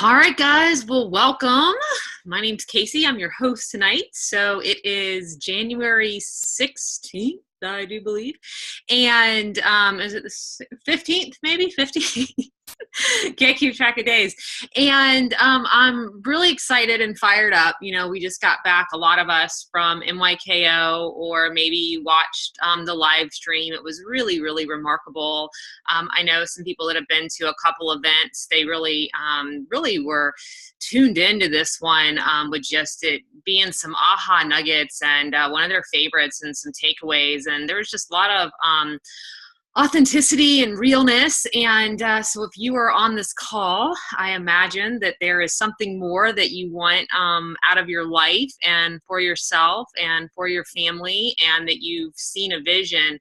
All right, guys. Well, welcome. My name's Casey. I'm your host tonight. So it is January 16th, I do believe. And is it the 15th, maybe? 15th? Can't keep track of days. And I'm really excited and fired up. You know, we just got back, a lot of us, from MYKO, or maybe you watched the live stream. It was really, really remarkable. I know some people that have been to a couple events, they really, really were tuned into this one, with just it being some aha nuggets and one of their favorites and some takeaways. And there was just a lot of authenticity and realness. And so if you are on this call, I imagine that there is something more that you want out of your life and for yourself and for your family, and that you've seen a vision,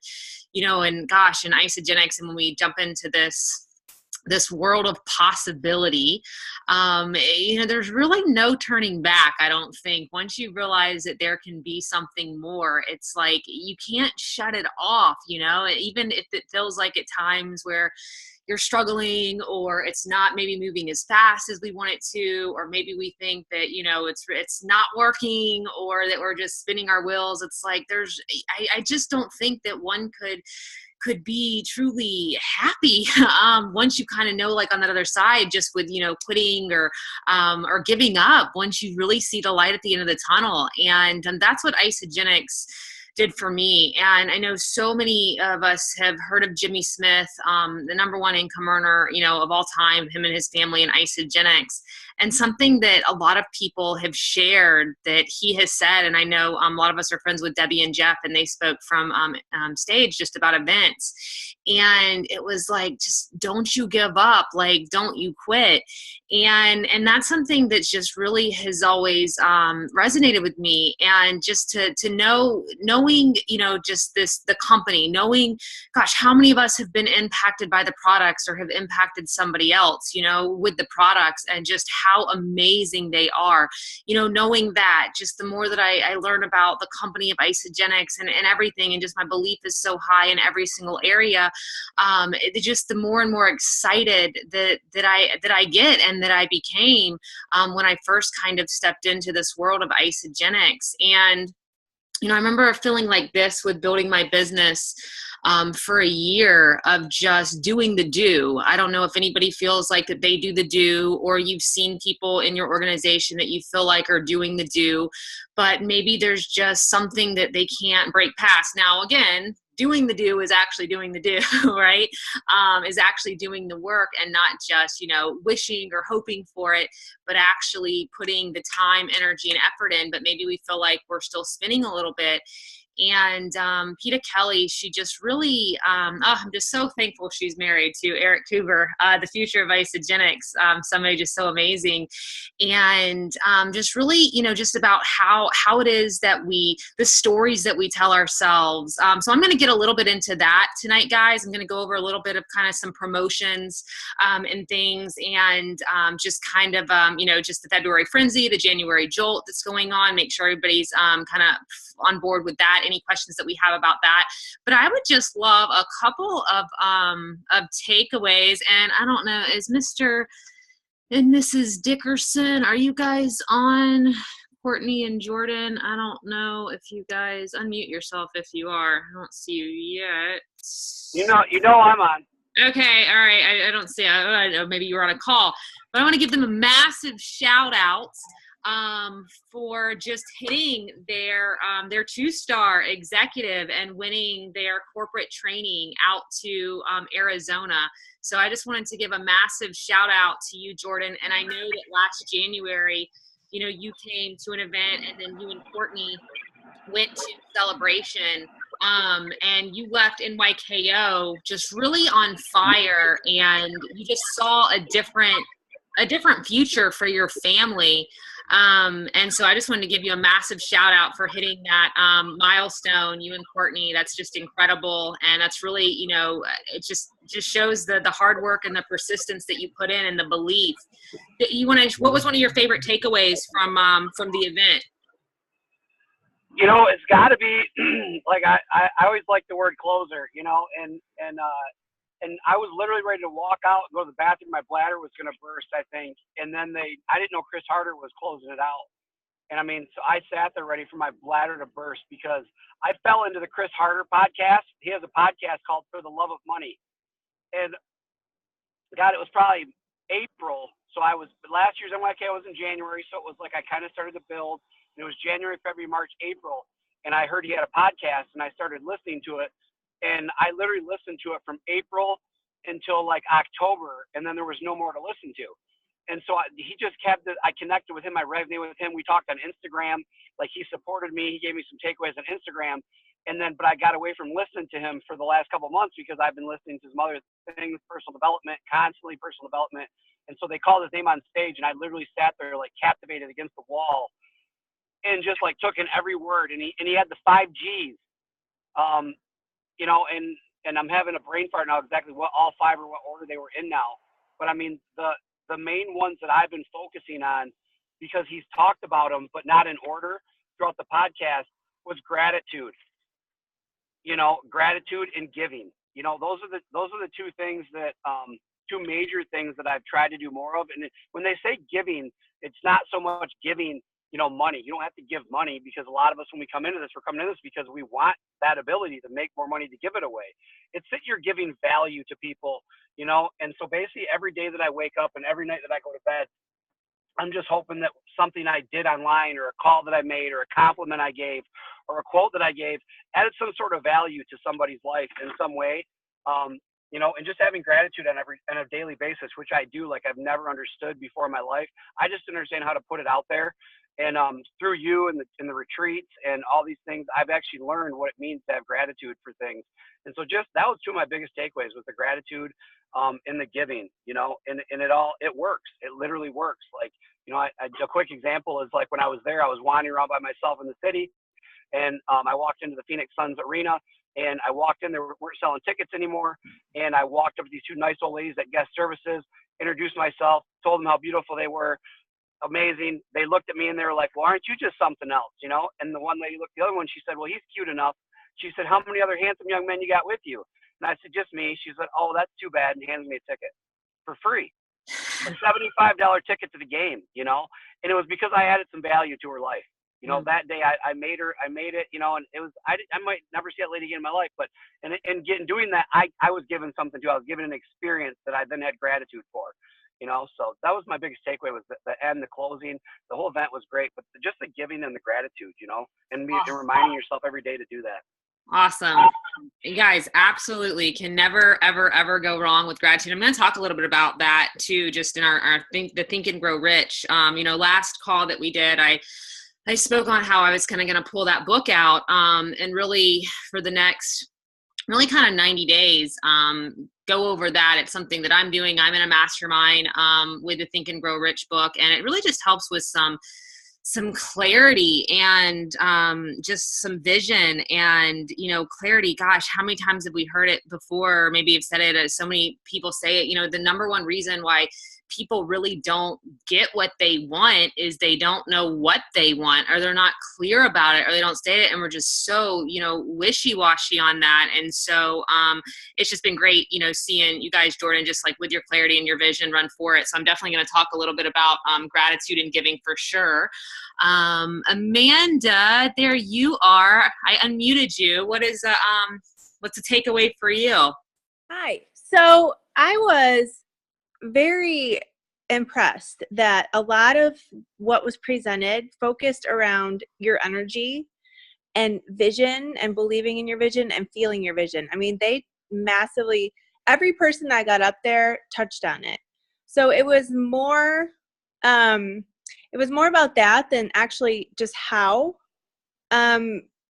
you know. And gosh, in Isagenix, and when we jump into this world of possibility, you know, there's really no turning back, I don't think. Once you realize that there can be something more, it's like you can't shut it off, you know, even if it feels like at times where you're struggling, or it's not maybe moving as fast as we want it to, or maybe we think that, you know, it's not working, or that we're just spinning our wheels. It's like I just don't think that one could be truly happy once you kind of know, like on that other side, just with, you know, quitting or giving up, once you really see the light at the end of the tunnel. And that's what Isagenix did for me. And I know so many of us have heard of Jimmy Smith, the #1 income earner, you know, of all time, him and his family, and Isagenix. And something that a lot of people have shared that he has said, and I know a lot of us are friends with Debbie and Jeff, and they spoke from stage just about events. And it was like, just don't you give up, like, don't you quit. And that's something that just really has always resonated with me. And just to knowing, you know, just the company, knowing, gosh, how many of us have been impacted by the products or have impacted somebody else, you know, with the products, and just how amazing they are. You know, knowing that, just the more that I learn about the company of Isagenix and everything, and just my belief is so high in every single area, just the more and more excited that I get, and that I became when I first kind of stepped into this world of Isagenix. And you know, I remember feeling like this with building my business for a year of just doing the do. I don't know if anybody feels like that they do the do, or you've seen people in your organization that you feel like are doing the do, but maybe there's just something that they can't break past. Now, again, doing the do is actually doing the do, right? Is actually doing the work, and not just, you know, wishing or hoping for it, but actually putting the time, energy, and effort in. But maybe we feel like we're still spinning a little bit. And Peta Kelly, she just really, I'm just so thankful she's married to Eric Coover, the future of Isagenix, somebody just so amazing. And just really, you know, just about how it is that the stories that we tell ourselves. So I'm going to get a little bit into that tonight, guys. I'm going to go over a little bit of kind of some promotions and things, and just kind of, you know, just the February frenzy, the January jolt that's going on. Make sure everybody's kind of on board with that. Any questions that we have about that. But I would just love a couple of takeaways. And I don't know, is Mr. and Mrs. Dickerson, are you guys on? Courtney and Jordan, I don't know if you guys unmute yourself if you are. I don't see you yet. You know I'm on. Okay, all right. I don't see. I don't know, maybe you were on a call, but I want to give them a massive shout out for just hitting their 2-star executive and winning their corporate training out to Arizona. So I just wanted to give a massive shout out to you, Jordan. And I know that last January, you know, you came to an event, and then you and Courtney went to Celebration, and you left NYKO just really on fire, and you just saw a different future for your family. And so I just wanted to give you a massive shout out for hitting that milestone, you and Courtney. That's just incredible. And that's really, you know, it just shows the hard work and the persistence that you put in, and the belief that you want to. What was one of your favorite takeaways from the event? You know, it's got to be like I always like the word closer, you know, and and I was literally ready to walk out, go to the bathroom. My bladder was going to burst, I think. And then I didn't know Chris Harder was closing it out. And I mean, so I sat there ready for my bladder to burst because I fell into the Chris Harder podcast. He has a podcast called For the Love of Money. And God, it was probably April. So last year's NYK was in January. So it was like I kind of started to build. And it was January, February, March, April. And I heard he had a podcast and I started listening to it. And I literally listened to it from April until like October, and then there was no more to listen to. And so he just kept it. I connected with him. I resonated with him. We talked on Instagram. Like, he supported me. He gave me some takeaways on Instagram. And then, but I got away from listening to him for the last couple of months because I've been listening to some other things, personal development, constantly personal development. And so they called his name on stage, and I literally sat there like captivated against the wall and just like took in every word. And he had the 5 Gs. You know, and I'm having a brain fart now exactly what all 5 or what order they were in now. But I mean, the main ones that I've been focusing on, because he's talked about them, but not in order throughout the podcast, was gratitude. You know, gratitude and giving. You know, those are the 2 things that, 2 major things that I've tried to do more of. And when they say giving, it's not so much giving, you know, money. You don't have to give money, because a lot of us, when we come into this, we're coming into this because we want that ability to make more money to give it away. It's that you're giving value to people, you know. And so basically every day that I wake up and every night that I go to bed, I'm just hoping that something I did online, or a call that I made, or a compliment I gave, or a quote that I gave added some sort of value to somebody's life in some way. You know, and just having gratitude on a daily basis, which I do, like I've never understood before in my life. I just understand how to put it out there. And through you and the retreats and all these things, I've actually learned what it means to have gratitude for things. And so just that was 2 of my biggest takeaways, was the gratitude and the giving, you know, and it works. It literally works. Like, you know, a quick example is like when I was there, I was wandering around by myself in the city, and I walked into the Phoenix Suns arena, and I walked in, they weren't selling tickets anymore. And I walked up to these 2 nice old ladies at guest services, introduced myself, told them how beautiful they were. Amazing. They looked at me and they were like, well, aren't you just something else, you know? And the one lady looked at the other one. She said, well, he's cute enough. She said, how many other handsome young men you got with you? And I said, just me. She said, oh, that's too bad, and handed me a ticket for free. A $75 ticket to the game, you know? And it was because I added some value to her life. You know, that day I made it, you know, and it was, I might never see that lady again in my life, but doing that, I was given something too. I was given an experience that I then had gratitude for. You know, so that was my biggest takeaway, was the end, the closing. The whole event was great, but just the giving and the gratitude, you know, and reminding yourself every day to do that. Awesome. You guys, absolutely can never, ever, ever go wrong with gratitude. I'm going to talk a little bit about that too, just in our the Think and Grow Rich. You know, last call that we did, I spoke on how I was kind of going to pull that book out and really for the next really kind of 90 days, go over that. It's something that I'm doing. I'm in a mastermind with the Think and Grow Rich book, and it really just helps with some clarity and just some vision and, you know, clarity. Gosh, how many times have we heard it before? Maybe you've said it, as so many people say it. You know, the number one reason why people really don't get what they want is they don't know what they want, or they're not clear about it, or they don't state it. And we're just so, you know, wishy-washy on that. And so it's just been great, you know, seeing you guys, Jordan, just like with your clarity and your vision, run for it. So I'm definitely going to talk a little bit about gratitude and giving for sure. Amanda, there you are. I unmuted you. What's the takeaway for you? Hi. So I was very impressed that a lot of what was presented focused around your energy and vision and believing in your vision and feeling your vision. I mean, they massively, every person that got up there touched on it. So it was more about that than actually just how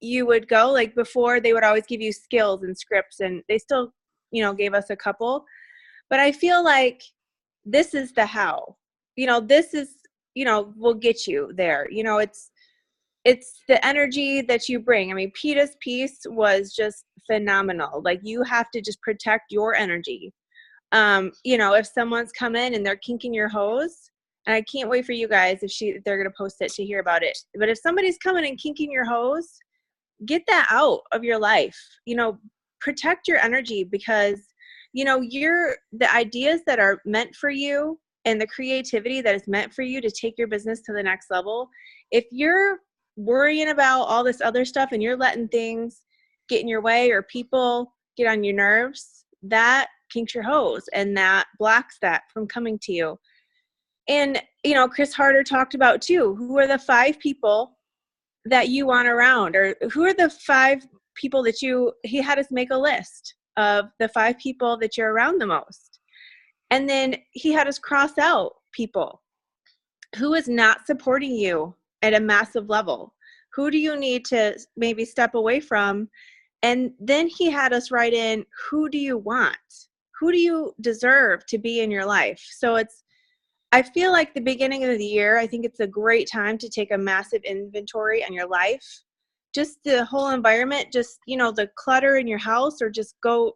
you would go. Like before, they would always give you skills and scripts, and they still, you know, gave us a couple. But I feel like this is the how. You know, this is, you know, will get you there. You know, it's the energy that you bring. I mean, Peta's piece was just phenomenal. Like, you have to just protect your energy. You know, if someone's come in and they're kinking your hose, and I can't wait for you guys if they're going to post it to hear about it. But if somebody's coming and kinking your hose, get that out of your life. You know, protect your energy, because the ideas that are meant for you and the creativity that is meant for you to take your business to the next level, if you're worrying about all this other stuff and you're letting things get in your way or people get on your nerves, that kinks your hose and that blocks that from coming to you. And, Chris Harder talked about too, who are the 5 people that you want around, or who are the 5 people that he had us make a list of the 5 people that you're around the most. And then he had us cross out people who is not supporting you at a massive level. Who do you need to maybe step away from? And then he had us write in, who do you want? Who do you deserve to be in your life? So I feel like the beginning of the year, I think it's a great time to take a massive inventory on your life. Just the whole environment, just, the clutter in your house, or just go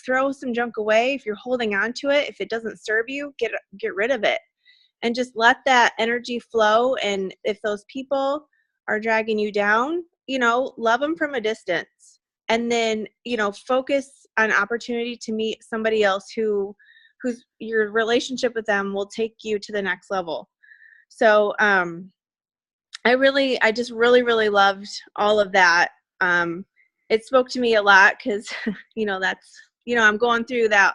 throw some junk away. If you're holding on to it, if it doesn't serve you, get rid of it. And just let that energy flow. And if those people are dragging you down, love them from a distance. And then, focus on opportunity to meet somebody else whose your relationship with them will take you to the next level. So I just really, really loved all of that. It spoke to me a lot because, I'm going through that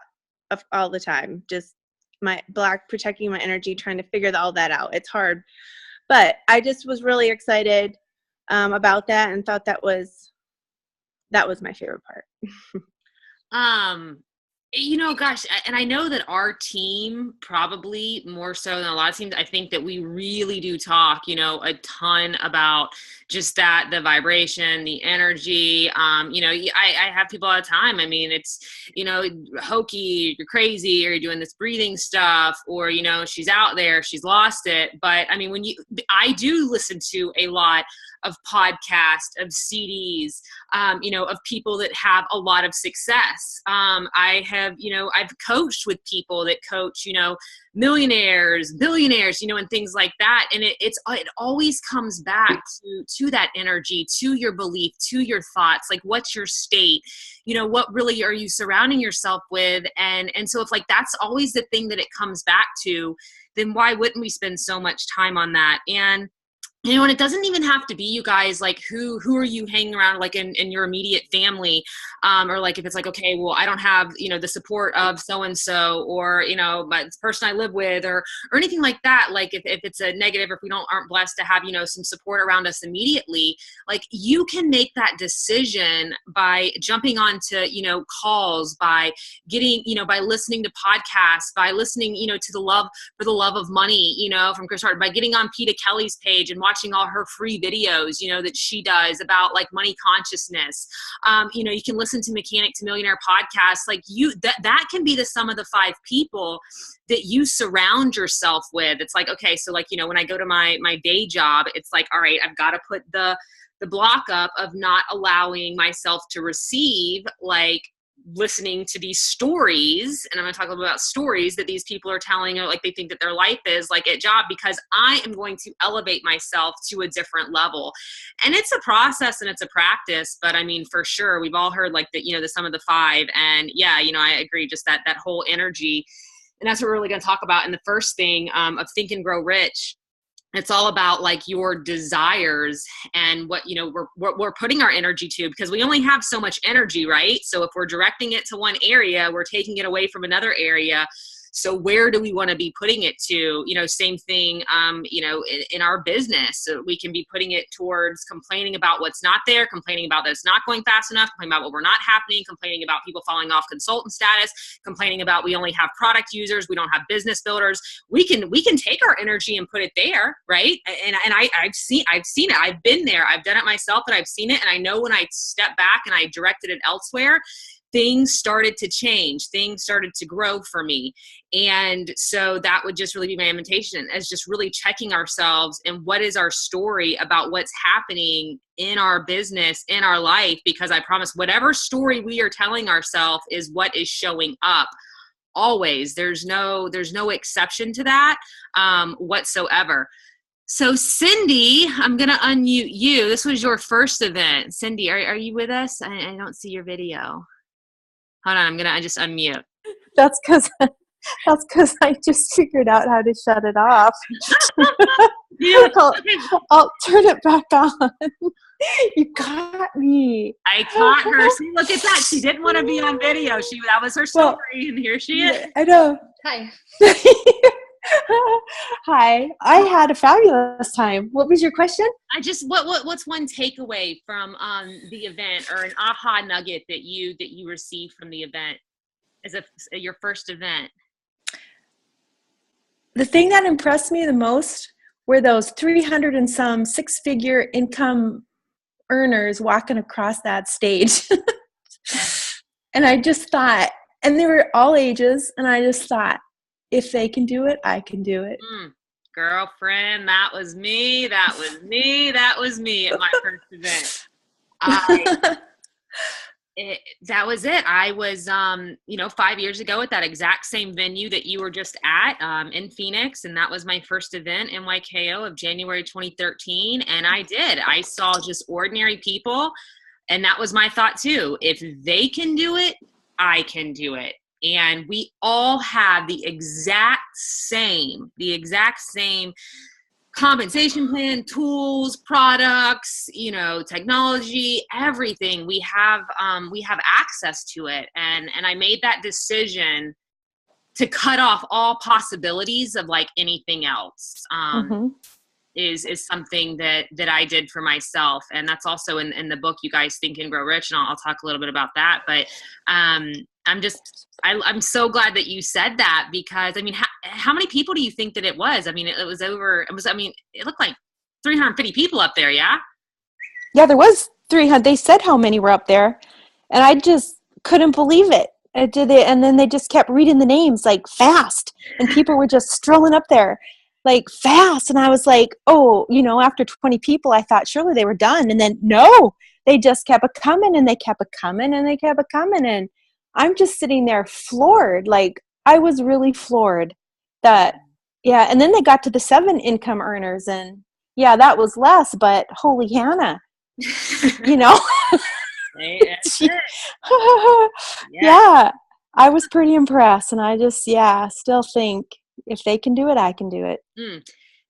all the time. Just protecting my energy, trying to figure all that out. It's hard, but I just was really excited about that and thought that was my favorite part. Gosh, and I know that our team, probably more so than a lot of teams, I think that we really do talk, a ton about just that, the vibration, the energy. I have people all the time. I mean, it's, hokey, you're crazy, or you're doing this breathing stuff, or, she's out there, she's lost it. But I mean, I do listen to a lot of podcasts, of CDs, of people that have a lot of success. I've coached with people that coach, millionaires, billionaires, and things like that. And it always comes back to that energy, to your belief, to your thoughts, like what's your state, what really are you surrounding yourself with? And so if that's always the thing that it comes back to, then why wouldn't we spend so much time on that? And and it doesn't even have to be, you guys, like who are you hanging around, like in your immediate family, or like if it's like, okay, well, I don't have, the support of so-and-so, or, but this person I live with, or anything like that. Like if it's a negative, or if we aren't blessed to have, some support around us immediately, like you can make that decision by jumping onto, calls, by getting, by listening to podcasts, by listening, to For the Love of Money, from Chris Hart, by getting on Peta Kelly's page and watching all her free videos, that she does about like money consciousness. You can listen to Mechanic to Millionaire podcasts. Like that can be the sum of the 5 people that you surround yourself with. It's like, okay, so like, when I go to my day job, it's like, all right, I've got to put the block up of not allowing myself to receive, like, listening to these stories, and I'm going to talk a little bit about stories that these people are telling, or like they think that their life is like at job, because I am going to elevate myself to a different level. And it's a process and it's a practice, but I mean, for sure, we've all heard like the sum of the 5, and yeah, I agree, just that whole energy. And that's what we're really going to talk about in the first thing of Think and Grow Rich. It's all about like your desires and what, we're putting our energy to, because we only have so much energy, right? So if we're directing it to one area, we're taking it away from another area. So where do we want to be putting it to? Same thing, in our business. So we can be putting it towards complaining about what's not there, complaining about that it's not going fast enough, complaining about what we're not happening, complaining about people falling off consultant status, complaining about we only have product users, we don't have business builders. We can take our energy and put it there, right? And I've seen it. I've been there. I've done it myself, and I've seen it. And I know when I step back and I directed it elsewhere, things started to change, things started to grow for me. And so that would just really be my invitation, as just really checking ourselves and what is our story about what's happening in our business, in our life, because I promise whatever story we are telling ourselves is what is showing up. Always. There's no exception to that whatsoever. So Cindy, I'm going to unmute you. This was your first event. Cindy, are you with us? I don't see your video. Hold on, I just unmute. That's because I just figured out how to shut it off. Yeah. I'll turn it back on. You got me. I caught her. See, look at that. She didn't want to be on video. That was her story, and here she is. I know. Hi. Hi. I had a fabulous time. What was your question? What's one takeaway from the event, or an aha nugget that you received from the event as your first event? The thing that impressed me the most were those 300 and some six-figure income earners walking across that stage. And I just thought, and they were all ages, and I just thought, if they can do it, I can do it. Girlfriend, that was me at my first event. That was it. I was, 5 years ago at that exact same venue that you were just at, in Phoenix. And that was my first event in YKO of January 2013. And I saw just ordinary people. And that was my thought too. If they can do it, I can do it. And we all have the exact same compensation plan, tools, products, technology, everything. We have access to it. And I made that decision to cut off all possibilities of like anything else. Is something that I did for myself. And that's also in the book, You Guys Think and Grow Rich. And I'll talk a little bit about that. But I'm so glad that you said that, because how many people do you think that it was? It looked like 350 people up there. Yeah. Yeah, there was 300. They said how many were up there, and I just couldn't believe it. And then they just kept reading the names like fast, and people were just strolling up there like fast. And I was like, oh, after 20 people, I thought surely they were done. And then no, they just kept coming, and they kept coming, and they kept coming. And I'm just sitting there floored. Like, I was really floored that, yeah. And then they got to the 7 income earners, and yeah, that was less, but holy Hannah, Yeah. Yeah, I was pretty impressed. And I just, still think if they can do it, I can do it.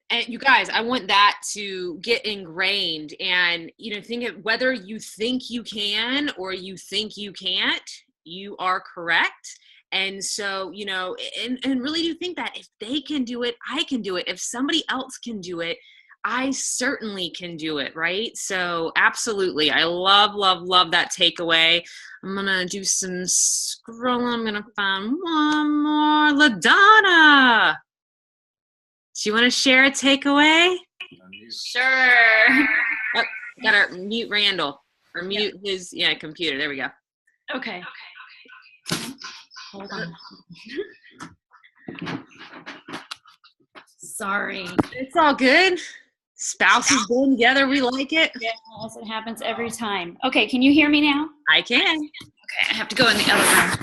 And you guys, I want that to get ingrained, and, think of whether you think you can or you think you can't, you are correct. And so, and really do think that if they can do it, I can do it. If somebody else can do it, I certainly can do it. Right. So absolutely. I love that takeaway. I'm going to do some scrolling. I'm going to find one more. LaDonna, do you want to share a takeaway? Sure. Oh, got to mute Randall, or mute his computer. There we go. Okay. Hold on. Sorry. It's all good. Spouses being together, we like it. Yes, it happens every time. Okay, can you hear me now? I can. Okay, I have to go in the other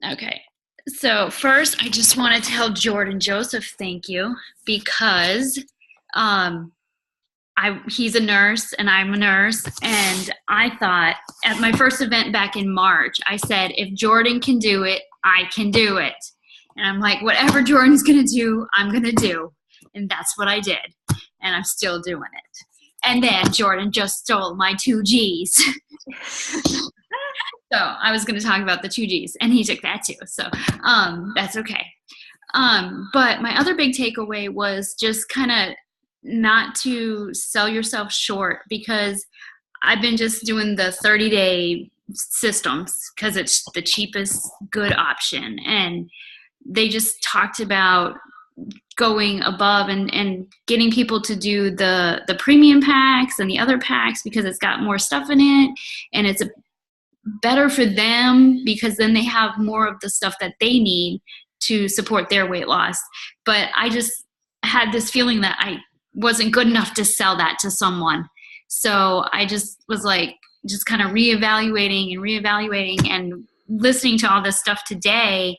room. Okay. So first, I just want to tell Jordan Joseph thank you, because he's a nurse and I'm a nurse, and I thought at my first event back in March, I said, if Jordan can do it, I can do it. And I'm like, whatever Jordan's going to do, I'm going to do. And that's what I did. And I'm still doing it. And then Jordan just stole my 2 G's. So I was going to talk about the 2 G's, and he took that too. So that's okay. But my other big takeaway was just kind of not to sell yourself short, because I've been just doing the 30-day systems because it's the cheapest good option. And they just talked about going above and getting people to do the premium packs and the other packs, because it's got more stuff in it, and it's better for them because then they have more of the stuff that they need to support their weight loss. But I just had this feeling that I wasn't good enough to sell that to someone. So I just was like, just kind of reevaluating and listening to all this stuff today,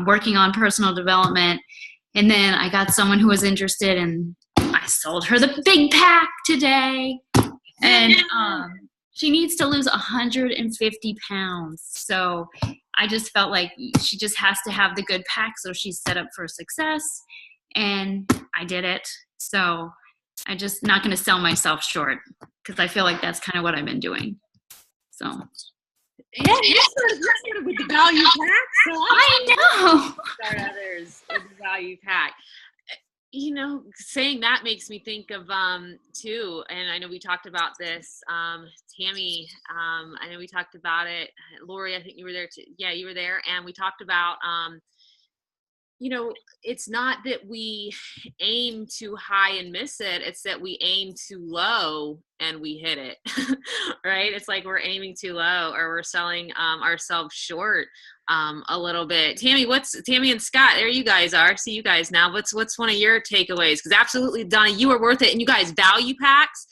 working on personal development. And then I got someone who was interested, and I sold her the big pack today. And She needs to lose 150 pounds. So I just felt like she just has to have the good pack so she's set up for success. And I did it. So I'm just not going to sell myself short because I feel like that's kind of what I've been doing. So. Yeah, you're sort of with the value pack. So I know. Start others with the value pack. You know, saying that makes me think of too, and I know we talked about this, Tammy, I know we talked about it. Lori, I think you were there too. Yeah, you were there, and we talked about you know, it's not that we aim too high and miss it. It's that we aim too low and we hit it, right? It's like we're aiming too low or we're selling ourselves short a little bit. Tammy and Scott, there you guys are. I see you guys now. What's one of your takeaways? Because absolutely, Donna, you are worth it. And you guys, value packs,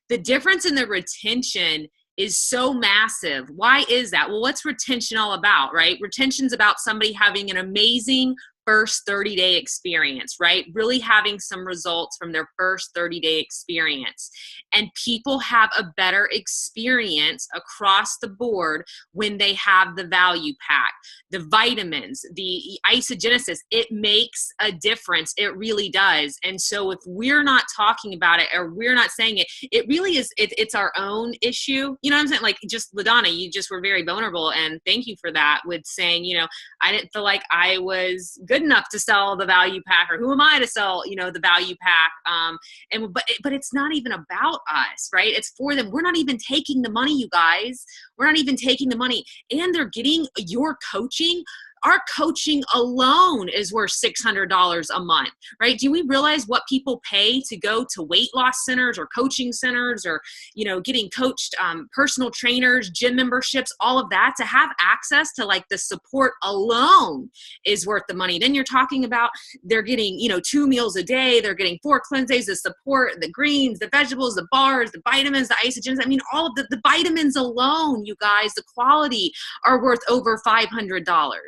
the difference in the retention is so massive. Why is that? Well, what's retention all about, right? Retention's about somebody having an amazing first 30-day experience, right? Really having some results from their first 30-day experience. And people have a better experience across the board when they have the value pack, the vitamins, the isogenesis. It makes a difference. It really does. And so if we're not talking about it or we're not saying it, it really is, it's our own issue. You know what I'm saying? Like just LaDonna, you just were very vulnerable, and thank you for that with saying, you know, I didn't feel like I was good enough to sell the value pack, or who am I to sell, you know, the value pack? But it's not even about us, right? It's for them. We're not even taking the money, you guys. We're not even taking the money, and they're getting your coaching. Our coaching alone is worth $600 a month, right? Do we realize what people pay to go to weight loss centers or coaching centers, or, you know, getting coached, personal trainers, gym memberships, all of that? To have access to like the support alone is worth the money. Then you're talking about they're getting, you know, 2 meals a day. They're getting 4 cleanse days of support, the greens, the vegetables, the bars, the vitamins, the isogens. I mean, all of the vitamins alone, you guys, the quality are worth over $500.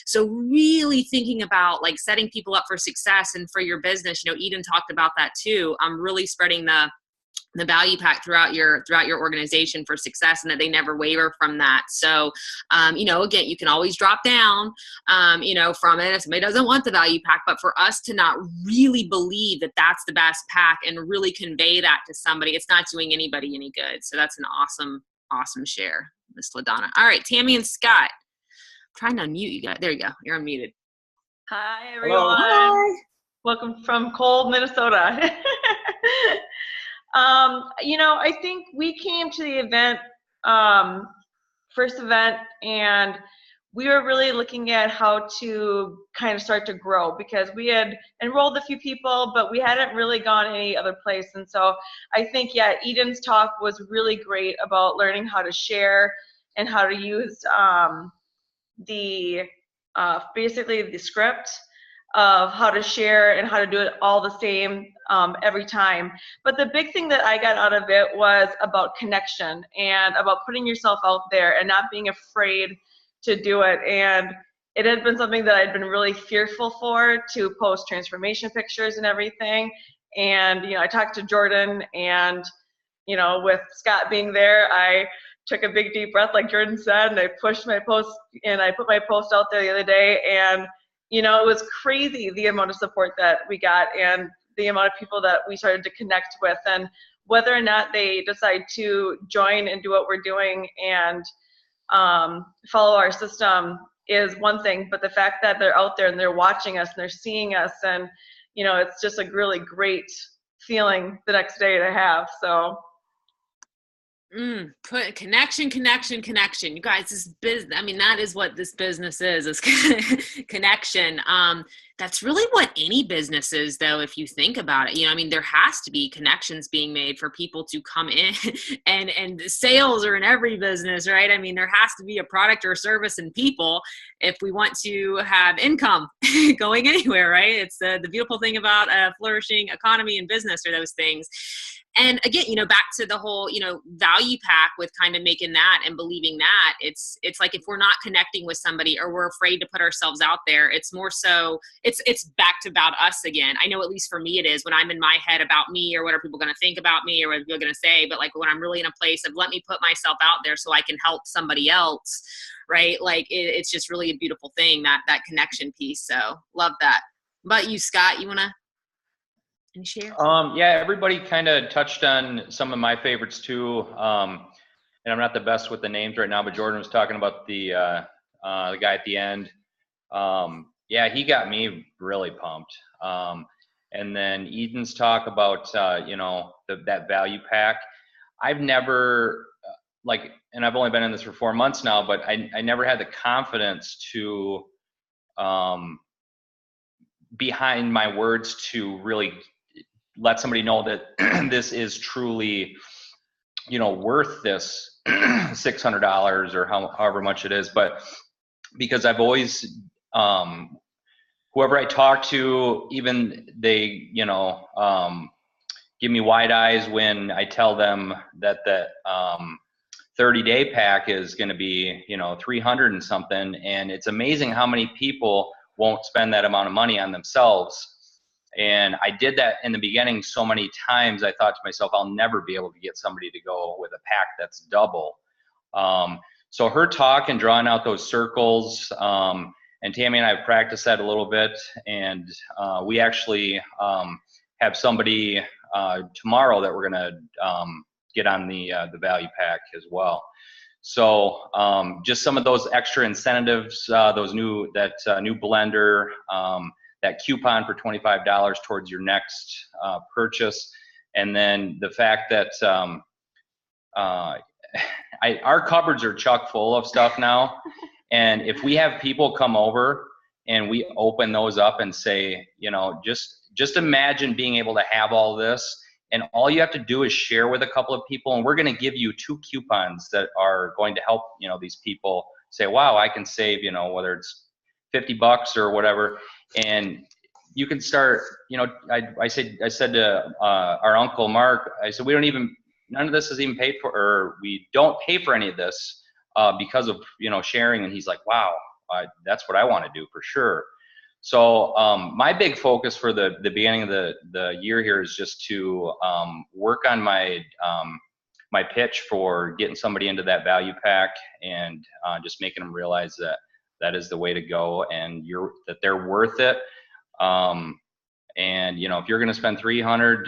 So really thinking about like setting people up for success and for your business. You know, Eden talked about that too. I'm really spreading the value pack throughout your organization for success, and that they never waver from that. So, you know, again, you can always drop down, you know, from it if somebody doesn't want the value pack, but for us to not really believe that that's the best pack and really convey that to somebody, it's not doing anybody any good. So that's an awesome share, Miss LaDonna. All right, Tammy and Scott. Trying to unmute you guys. There you go. You're unmuted. Hi, everyone. Hello. Hi. Welcome from cold Minnesota. You know, I think we came to the event, first event, and we were really looking at how to kind of start to grow, because we had enrolled a few people, but we hadn't really gone any other place. And so I think, yeah, Eden's talk was really great about learning how to share and how to use basically the script of how to share and how to do it all the same every time. But the big thing that I got out of it was about connection and about putting yourself out there and not being afraid to do it. And it had been something that I'd been really fearful for, to post transformation pictures and everything. And, you know, I talked to Jordan, and, you know, with Scott being there, I took a big deep breath, like Jordan said, and I pushed my post, and I put my post out there the other day. And, you know, it was crazy the amount of support that we got and the amount of people that we started to connect with. And whether or not they decide to join and do what we're doing and follow our system is one thing, but the fact that they're out there and they're watching us and they're seeing us, and, you know, it's just a really great feeling the next day to have. So. Connection. You guys, this business, I mean, that is what this business is connection. That's really what any business is, though, if you think about it. You know, I mean, there has to be connections being made for people to come in, and sales are in every business, right? I mean, there has to be a product or a service and people if we want to have income going anywhere, right? It's the beautiful thing about a flourishing economy and business are those things. And again, back to the whole, value pack with kind of making that and believing that it's like, if we're not connecting with somebody or we're afraid to put ourselves out there, it's more so it's back to about us again. I know, at least for me, it is when I'm in my head about me or what are people going to think about me or what are people going to say. But like when I'm really in a place of let me put myself out there so I can help somebody else, right? Like it's just really a beautiful thing, that connection piece. So love that. What about you, Scott? You want to share? Yeah, everybody kind of touched on some of my favorites too. And I'm not the best with the names right now, but Jordan was talking about the guy at the end. Yeah, he got me really pumped. And then Eden's talk about, that value pack. I've never, and I've only been in this for 4 months now, but I never had the confidence to, behind my words to really let somebody know that this is truly, worth this $600 or however much it is. But because I've always, whoever I talk to, even they, give me wide eyes when I tell them that 30-day pack is going to be, 300 and something. And it's amazing how many people won't spend that amount of money on themselves. And I did that in the beginning so many times, I thought to myself, I'll never be able to get somebody to go with a pack that's double. So her talk and drawing out those circles, and Tammy and I have practiced that a little bit. And we actually have somebody tomorrow that we're going to get on the value pack as well. So just some of those extra incentives, those new blender, that coupon for $25 towards your next purchase. And then the fact that our cupboards are chock full of stuff now. And if we have people come over and we open those up and say, just imagine being able to have all this, and all you have to do is share with a couple of people, and we're going to give you 2 coupons that are going to help, these people say, wow, I can save, whether it's $50 or whatever. And you can start, I said to our Uncle Mark, I said, none of this is even paid for, or we don't pay for any of this because of, sharing. And he's like, wow, that's what I want to do for sure. So my big focus for the beginning of the year here is just to work on my my pitch for getting somebody into that value pack, and just making them realize that is the way to go, and that they're worth it. And if you're going to spend $300,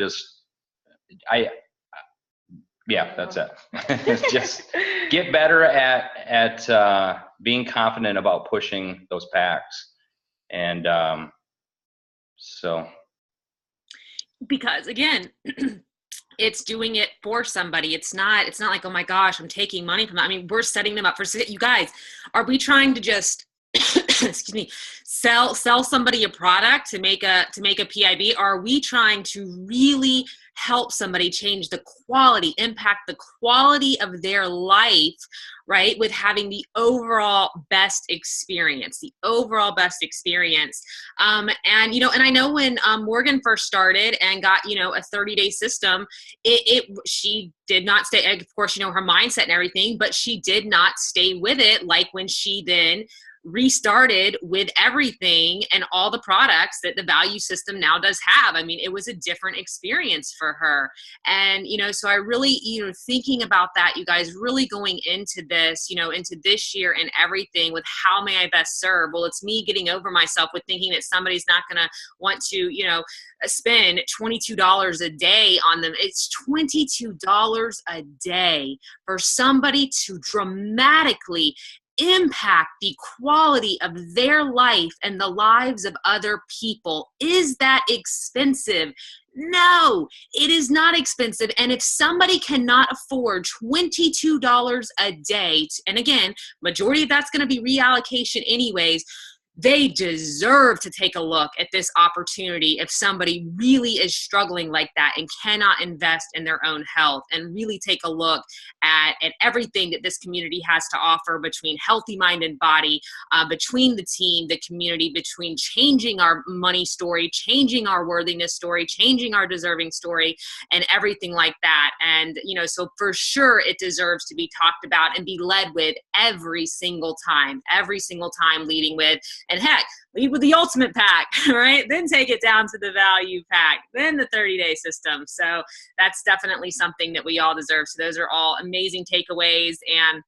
that's it. Just get better at being confident about pushing those packs. And because again, it's doing it for somebody. It's not like, oh my gosh, I'm taking money from that. I mean, we're setting them up for, you guys, are we trying to just excuse me, sell somebody a product to make a PIB? Or are we trying to really help somebody change impact the quality of their life, right? With having the overall best experience. And I know when Morgan first started and got, a 30-day system, she did not stay, of course, her mindset and everything, but she did not stay with it. Like when she then restarted with everything and all the products that the value system now does have. I mean, it was a different experience for her. And, so I really, thinking about that, you guys, really going into this, into this year and everything with how may I best serve? Well, it's me getting over myself with thinking that somebody's not going to want to, spend $22 a day on them. It's $22 a day for somebody to dramatically impact the quality of their life and the lives of other people. Is that expensive? No, it is not expensive. And if somebody cannot afford $22 a day, and again, majority of that's going to be reallocation anyways, they deserve to take a look at this opportunity if somebody really is struggling like that and cannot invest in their own health, and really take a look at everything that this community has to offer, between healthy mind and body, between the team, the community, between changing our money story, changing our worthiness story, changing our deserving story, and everything like that. And, you know, so for sure it deserves to be talked about and be led with every single time leading with. And heck, lead with the ultimate pack, right? Then take it down to the value pack, then the 30-day system. So that's definitely something that we all deserve. So those are all amazing takeaways. And I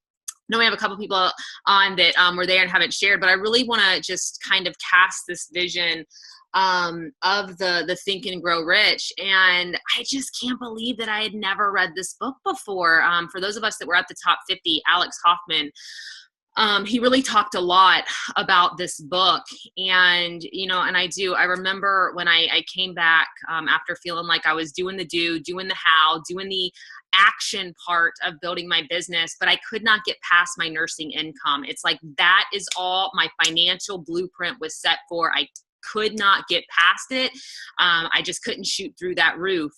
know we have a couple people on that were there and haven't shared, but I really want to just kind of cast this vision of the Think and Grow Rich. And I just can't believe that I had never read this book before. For those of us that were at the top 50, Alex Hoffman, he really talked a lot about this book. And, you know, and I remember when I came back after feeling like I was doing the doing the how, doing the action part of building my business, but I could not get past my nursing income. It's like, that is all my financial blueprint was set for. I could not get past it. I just couldn't shoot through that roof.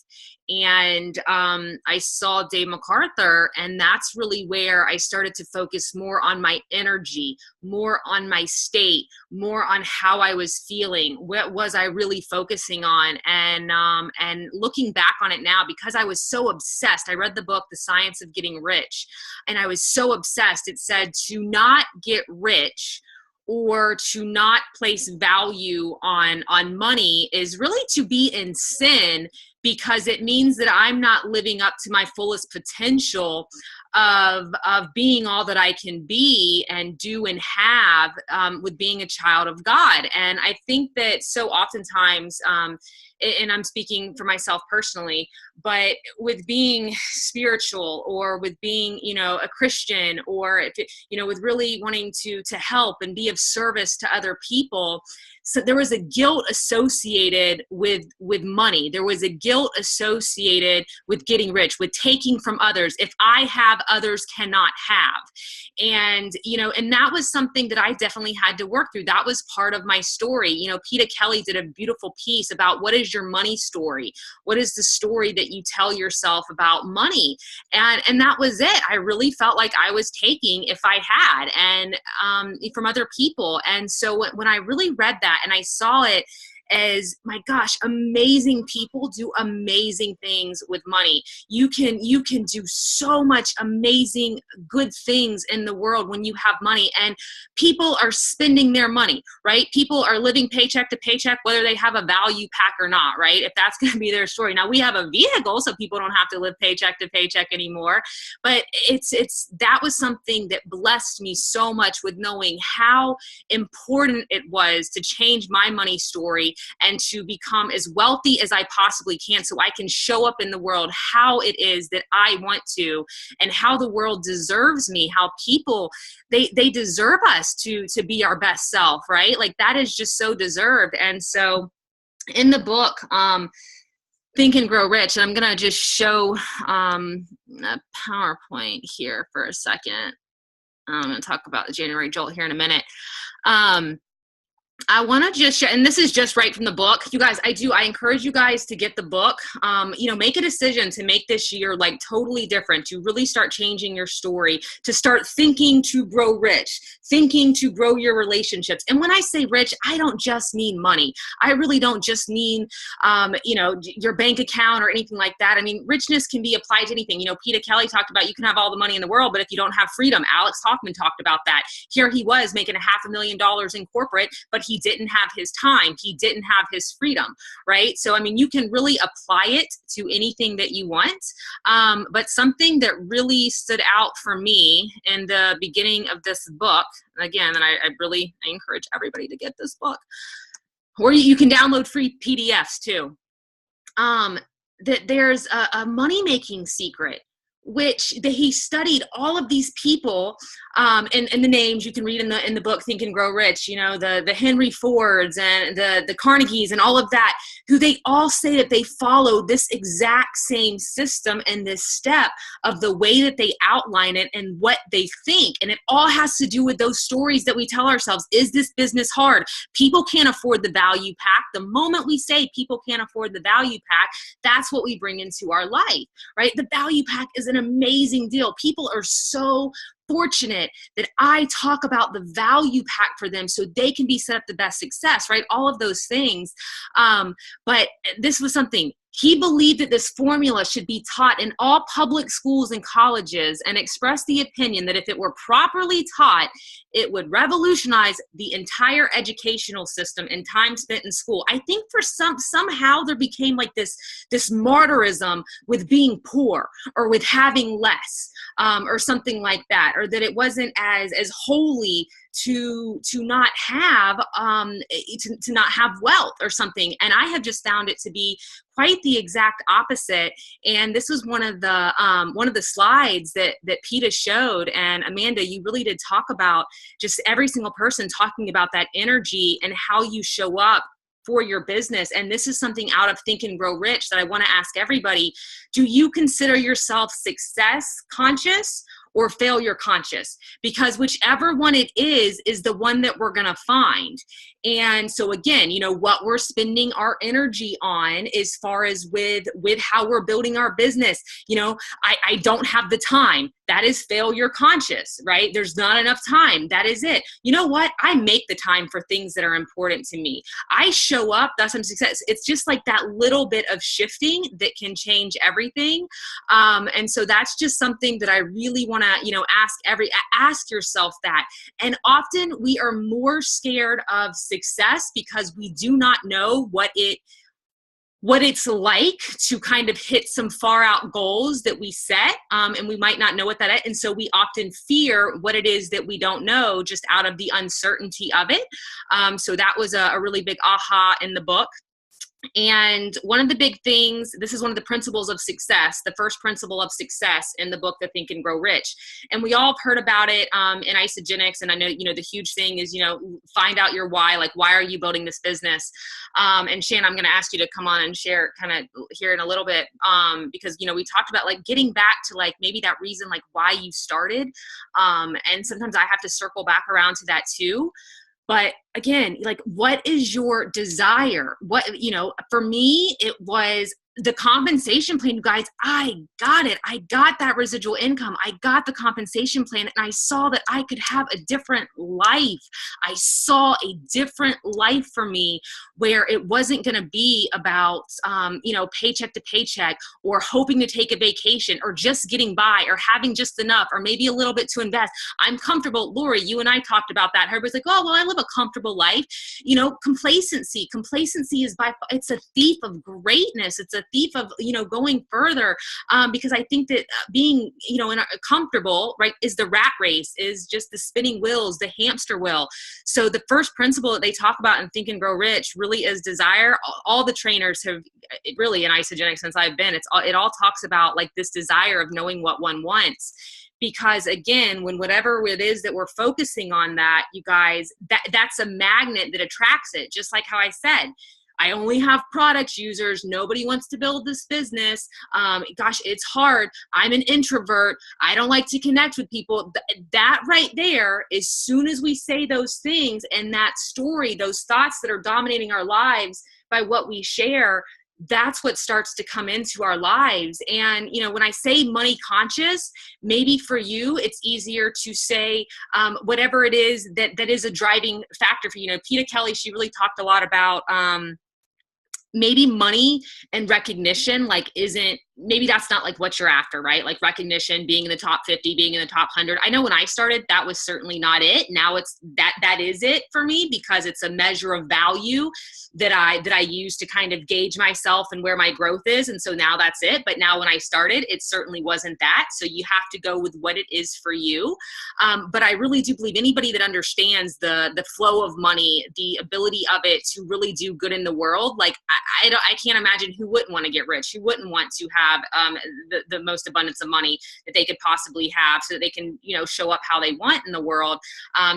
And I saw Dave MacArthur, and that's really where I started to focus more on my energy, more on my state, more on how I was feeling. What was I really focusing on? And looking back on it now, because I was so obsessed, I read the book, The Science of Getting Rich, and I was so obsessed. It said to not get rich or to not place value on money is really to be in sin, because it means that I'm not living up to my fullest potential of being all that I can be and do and have with being a child of God. And I think that so oftentimes, and I'm speaking for myself personally, but with being spiritual, or with being, you know, a Christian, or if it, you know, with really wanting to help and be of service to other people, so there was a guilt associated with money. There was a guilt associated with getting rich, with taking from others. If I have, others cannot have. And, you know, and that was something that I definitely had to work through. That was part of my story. You know, Peter Kelly did a beautiful piece about what is your money story? What is the story that you tell yourself about money? And that was it. I really felt like I was taking, if I had, and from other people. And so when I really read that and I saw it as, my gosh, amazing people do amazing things with money. You can do so much amazing good things in the world when you have money, and people are spending their money, right? People are living paycheck to paycheck, whether they have a value pack or not, right? If that's going to be their story. Now we have a vehicle, so people don't have to live paycheck to paycheck anymore, but that was something that blessed me so much, with knowing how important it was to change my money story and to become as wealthy as I possibly can, so I can show up in the world how it is that I want to, and how the world deserves me, how people, they deserve us to be our best self, right? Like, that is just so deserved. And so in the book, Think and Grow Rich, and I'm going to just show a PowerPoint here for a second. I'm going to talk about the January Jolt here in a minute. I want to just share, and this is just right from the book. You guys, I encourage you guys to get the book. You know, make a decision to make this year like totally different, to really start changing your story, to start thinking to grow rich, thinking to grow your relationships. And when I say rich, I don't just mean money. I really don't just mean, you know, your bank account or anything like that. I mean, richness can be applied to anything. You know, Peter Kelly talked about, you can have all the money in the world, but if you don't have freedom. Alex Hoffman talked about that. Here he was making $500,000 in corporate, but he didn't have his time. He didn't have his freedom, right? So, I mean, you can really apply it to anything that you want. But something that really stood out for me in the beginning of this book, again, and I encourage everybody to get this book, or you can download free PDFs too, that there's a money-making secret which he studied all of these people, and the names you can read in the book Think and Grow Rich, you know, the Henry Fords and the Carnegies and all of that, who they all say that they follow this exact same system and this step of the way that they outline it and what they think. And it all has to do with those stories that we tell ourselves. Is this business hard? People can't afford the value pack. The moment we say people can't afford the value pack, that's what we bring into our life, right? The value pack is an amazing deal. People are so fortunate that I talk about the value pack for them so they can be set up the best success, right? All of those things. But this was something. He believed that this formula should be taught in all public schools and colleges, and expressed the opinion that if it were properly taught, it would revolutionize the entire educational system and time spent in school. I think for somehow there became like this martyrism with being poor or with having less, or something like that, or that it wasn't as holy to not have to not have wealth or something. And I have just found it to be quite the exact opposite. And this was one of the slides that PETA showed. And Amanda, you really did talk about just every single person talking about that energy and how you show up for your business. And this is something out of Think and Grow Rich that I want to ask everybody. Do you consider yourself success conscious or failure conscious? Because whichever one it is the one that we're going to find. And so again, you know, what we're spending our energy on as far as with how we're building our business, you know, I don't have the time. That is failure conscious, right? There's not enough time. That is it. You know what? I make the time for things that are important to me. I show up, that's some success. It's just like that little bit of shifting that can change everything. And so that's just something that I really want to, you know, ask yourself that. And often we are more scared of success because we do not know what it's like to kind of hit some far out goals that we set, and we might not know what that is. And so we often fear what it is that we don't know just out of the uncertainty of it. So that was a really big aha in the book. And one of the big things, this is one of the principles of success, the first principle of success in the book, The Think and Grow Rich. And we all have heard about it in Isagenix. And I know, you know, the huge thing is, you know, find out your why, like, why are you building this business? And Shannon, I'm going to ask you to come on and share kind of here in a little bit, because, you know, we talked about like getting back to like maybe that reason, like why you started. And sometimes I have to circle back around to that too. But again, like, what is your desire? What, you know, for me, it was the compensation plan. You guys, I got it. I got that residual income. I got the compensation plan, and I saw that I could have a different life. I saw a different life for me where it wasn't going to be about, you know, paycheck to paycheck, or hoping to take a vacation, or just getting by, or having just enough, or maybe a little bit to invest. I'm comfortable. Lori, you and I talked about that. Everybody's like, oh, well, I live a comfortable life. You know, complacency is it's a thief of greatness. It's a thief of, you know, going further, because I think that being, you know, comfortable, right, is the rat race, is just the spinning wheels, the hamster wheel. So the first principle that they talk about in Think and Grow Rich really is desire. All the trainers have really, in Isagenix, since I've been, it all talks about like this desire of knowing what one wants. Because again, when whatever it is that we're focusing on, that, you guys, that's a magnet that attracts it. Just like how I said, I only have products users. Nobody wants to build this business. Gosh, it's hard. I'm an introvert. I don't like to connect with people. That right there, as soon as we say those things and that story, those thoughts that are dominating our lives by what we share, that's what starts to come into our lives. And, you know, when I say money conscious, maybe for you, it's easier to say whatever it is that is a driving factor for you. You know, PETA Kelly, she really talked a lot about maybe money and recognition, like, maybe that's not like what you're after, right? Like recognition, being in the top 50, being in the top 100. I know when I started, that was certainly not it. Now it's that is it for me, because it's a measure of value that I use to kind of gauge myself and where my growth is. And so now that's it. But now when I started, it certainly wasn't that. So you have to go with what it is for you. But I really do believe anybody that understands the flow of money, the ability of it to really do good in the world, like I can't imagine who wouldn't want to get rich, who wouldn't want to have have the most abundance of money that they could possibly have, so that they can, you know, show up how they want in the world.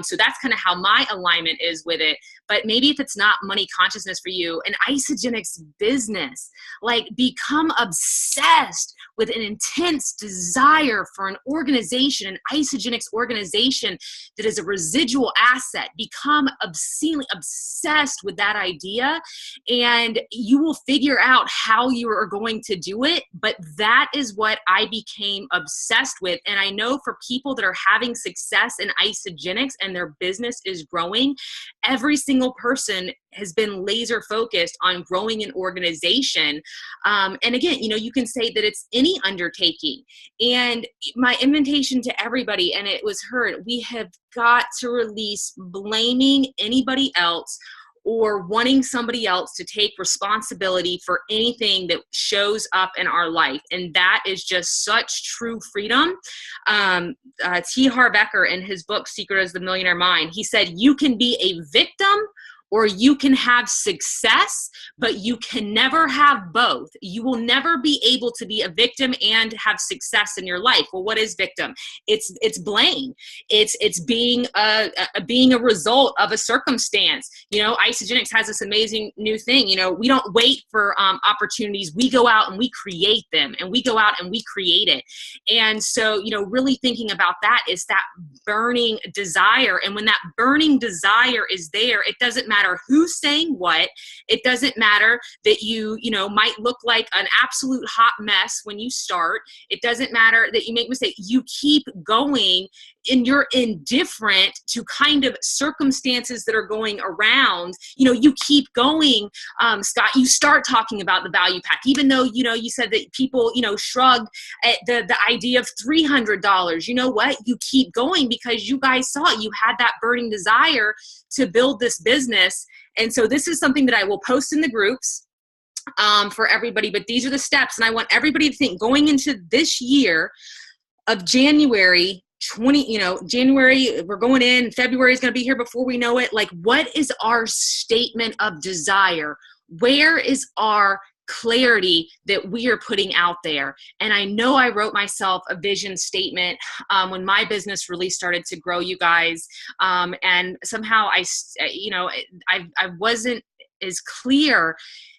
So that's kind of how my alignment is with it. But maybe if it's not money consciousness for you, an Isagenix business, like become obsessed with an intense desire for an organization, an Isagenix organization that is a residual asset. Become obscenely obsessed with that idea, and you will figure out how you are going to do it. But that is what I became obsessed with. And I know for people that are having success in Isagenix and their business is growing, every single person has been laser focused on growing an organization. And again, you know, you can say that it's any undertaking. And my invitation to everybody, and it was heard, we have got to release blaming anybody else or wanting somebody else to take responsibility for anything that shows up in our life. And that is just such true freedom. T. Harv Eker, in his book, Secret is the Millionaire Mind, he said, you can be a victim or you can have success, but you can never have both. You will never be able to be a victim and have success in your life. Well, what is victim? It's blame. It's being a result of a circumstance. You know, Isagenix has this amazing new thing. You know, we don't wait for opportunities. We go out and we create them, and we go out and we create it. And so, you know, really thinking about that is that burning desire. And when that burning desire is there, it doesn't matter who's saying what. It doesn't matter that you know, might look like an absolute hot mess when you start. It doesn't matter that you make mistakes. You keep going, and you're indifferent to kind of circumstances that are going around. You know, you keep going, Scott. You start talking about the value pack, even though, you know, you said that people, you know, shrugged at the idea of $300. You know what? You keep going because you guys saw it. You had that burning desire to build this business. And so this is something that I will post in the groups for everybody, but these are the steps. And I want everybody to think, going into this year of January, January, we're going in, February is going to be here before we know it. Like, what is our statement of desire? Where is our clarity that we are putting out there? And I know I wrote myself a vision statement when my business really started to grow, you guys. And somehow I wasn't as clear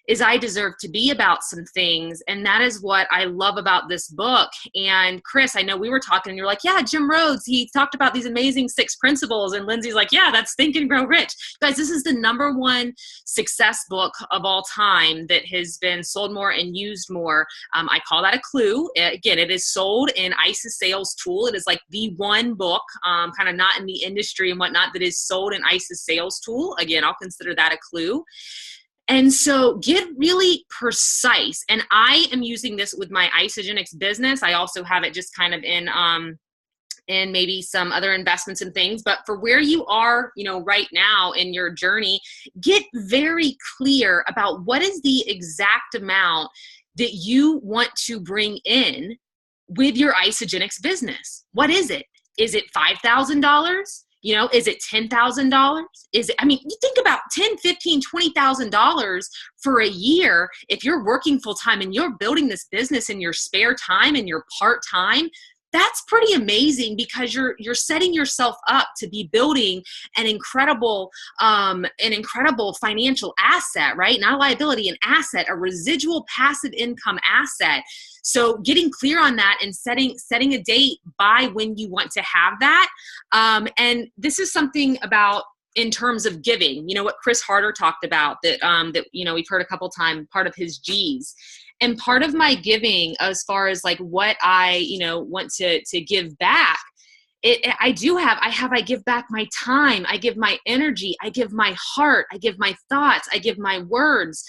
as I deserve to be about some things. And that is what I love about this book. And Chris, I know we were talking and you're like, yeah, Jim Rhodes, he talked about these amazing 6 principles. And Lindsay's like, yeah, that's Think and Grow Rich. Guys, this is the #1 success book of all time that has been sold more and used more. I call that a clue. Again, it is sold in ICE's sales tool. It is like the one book, kind of not in the industry and whatnot, that is sold in ICE's sales tool. Again, I'll consider that a clue. And so get really precise. And I am using this with my Isagenix business. I also have it just kind of in maybe some other investments and things. But for where you are, you know, right now in your journey, get very clear about what is the exact amount that you want to bring in with your Isagenix business. What is it? Is it $5,000? You know, is it $10,000? Is it, I mean, you think about $10,000, $15,000, $20,000 for a year. If you're working full time and you're building this business in your spare time and your part time, that's pretty amazing, because you're setting yourself up to be building an incredible financial asset, right? Not a liability, an asset, a residual passive income asset. So getting clear on that and setting a date by when you want to have that. And this is something about in terms of giving, you know, what Chris Harder talked about that, you know, we've heard a couple times, part of his G's. And part of my giving, as far as like what I, you know, want to give back, I give back my time, I give my energy, I give my heart, I give my thoughts, I give my words.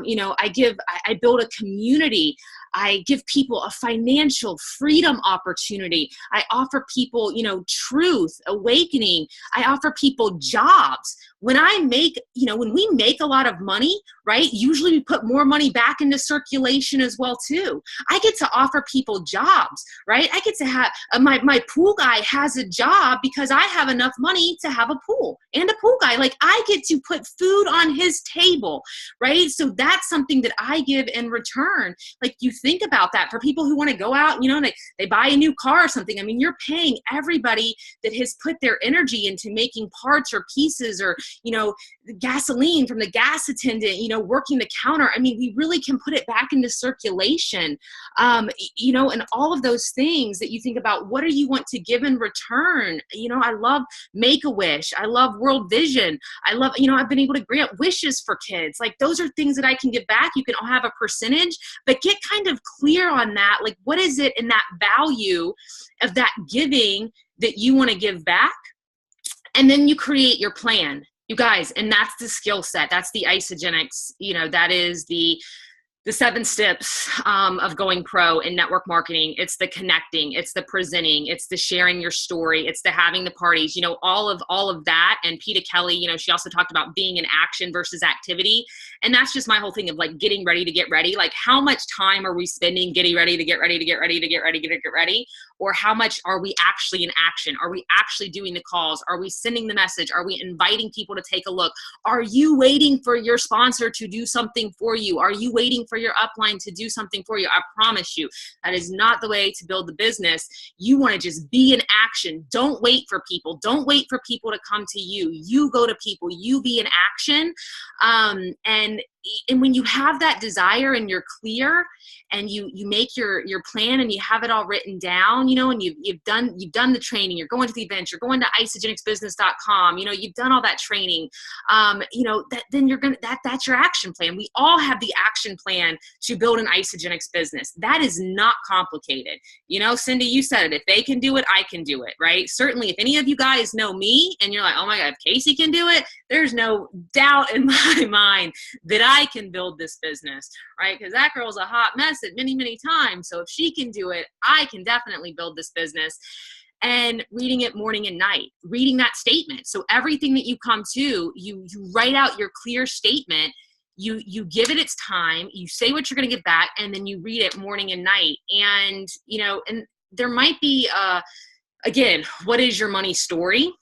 You know, I build a community. I give people a financial freedom opportunity. I offer people, you know, truth, awakening. I offer people jobs. When we make a lot of money, right? Usually we put more money back into circulation as well too. I get to offer people jobs, right? I get to have, my pool guy has a job because I have enough money to have a pool and a pool guy. Like, I get to put food on his table, right? So that's something that I give in return. Like, you think about that for people who want to go out, you know, and they buy a new car or something. I mean, you're paying everybody that has put their energy into making parts or pieces, or, you know, the gasoline from the gas attendant, you know, working the counter. I mean, we really can put it back into circulation, you know, and all of those things that you think about. What do you want to give in return? You know, I love Make-A-Wish. I love World Vision. I love, you know, I've been able to grant wishes for kids. Like, those are things that I can give back. You can all have a percentage, but get kind of clear on that. Like, what is it in that value of that giving that you want to give back? And then you create your plan, you guys, and that's the skill set. That's the Isogenics, you know, that is the 7 steps of going pro in network marketing. It's the connecting, it's the presenting, it's the sharing your story, it's the having the parties, you know, all of that. And Peta Kelly, you know, she also talked about being in action versus activity. And that's just my whole thing of like getting ready to get ready. Like, how much time are we spending getting ready to get ready to get ready to get ready to get ready? Or how much are we actually in action? Are we actually doing the calls? Are we sending the message? Are we inviting people to take a look? Are you waiting for your sponsor to do something for you? Are you waiting for your upline to do something for you? I promise you, that is not the way to build the business. You want to just be in action. Don't wait for people. Don't wait for people to come to you. You go to people. You be in action. And when you have that desire and you're clear and you make your plan and you have it all written down, you know, and you've done the training, you're going to the events, you're going to isogenicsbusiness.com, you know, you've done all that training, you know, then you're going to, that's your action plan. We all have the action plan to build an Isogenics business. That is not complicated. You know, Cindy, you said it. If they can do it, I can do it, right? Certainly, if any of you guys know me and you're like, oh my God, if Casey can do it, there's no doubt in my mind that I can build this business, right? Because that girl's a hot mess at many, many times. So if she can do it, I can definitely build this business. And reading it morning and night, reading that statement. So everything that you come to, you write out your clear statement, you give it its time, you say what you're going to get back, and then you read it morning and night. And, you know, and there might be, again, what is your money story?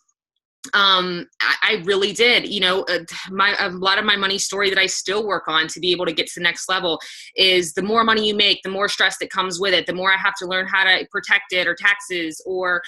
I really did, you know, a lot of my money story that I still work on to be able to get to the next level is the more money you make, the more stress that comes with it, the more I have to learn how to protect it, or taxes, or,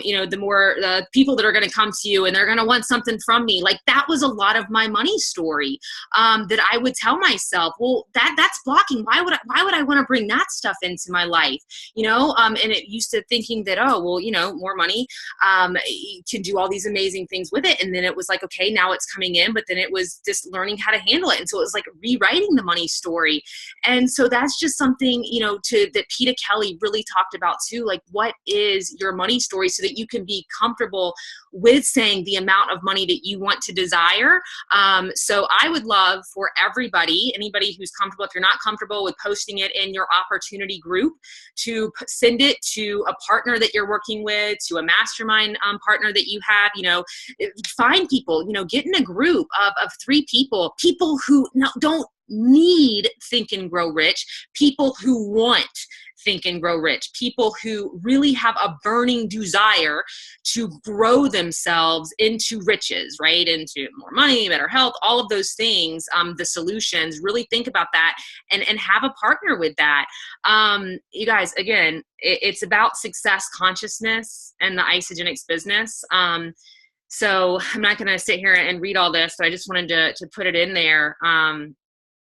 you know, the more people that are going to come to you and they're going to want something from me. Like, that was a lot of my money story, that I would tell myself, well, that's blocking. Why would I want to bring that stuff into my life? You know, and it used to thinking that, oh, well, you know, more money, can do all these amazing things with it. And then it was like, okay, now it's coming in, but then it was just learning how to handle it. And so it was like rewriting the money story. And so that's just something, you know, that Peta Kelly really talked about too. Like, what is your money story so that you can be comfortable with saying the amount of money that you want to desire. So I would love for anybody who's comfortable, if you're not comfortable with posting it in your opportunity group, to send it to a partner that you're working with, to a mastermind partner that you have. You know, find people, you know, get in a group of 3 people who don't need Think and Grow Rich, people who want Think and Grow Rich, people who really have a burning desire to grow themselves into riches, right? Into more money, better health, all of those things, the solutions. Really think about that and have a partner with that. You guys, again, it's about success consciousness and the Isogenics business. So I'm not going to sit here and read all this, but I just wanted to put it in there.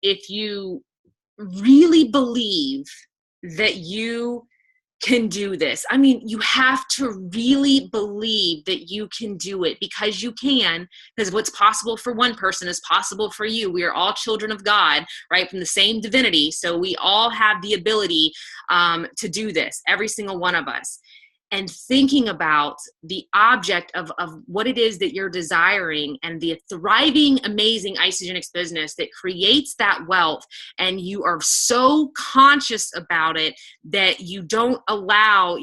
If you really believe that you can do this, I mean, you have to really believe that you can do it, because you can, because what's possible for one person is possible for you. We are all children of God, right? From the same divinity. So we all have the ability to do this, every single one of us. And thinking about the object of what it is that you're desiring, and the thriving, amazing Isogenics business that creates that wealth, and you are so conscious about it that you don't allow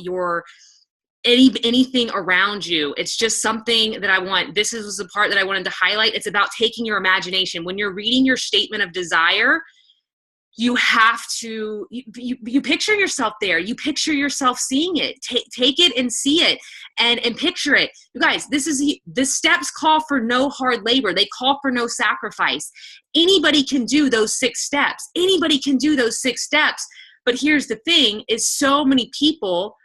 anything around you. It's just something that I want. This was the part that I wanted to highlight. It's about taking your imagination. When you're reading your statement of desire, you have to, you picture yourself there. You picture yourself seeing it. Take it and see it and picture it. You guys, the steps call for no hard labor. They call for no sacrifice. Anybody can do those 6 steps. Anybody can do those 6 steps. But here's the thing is so many people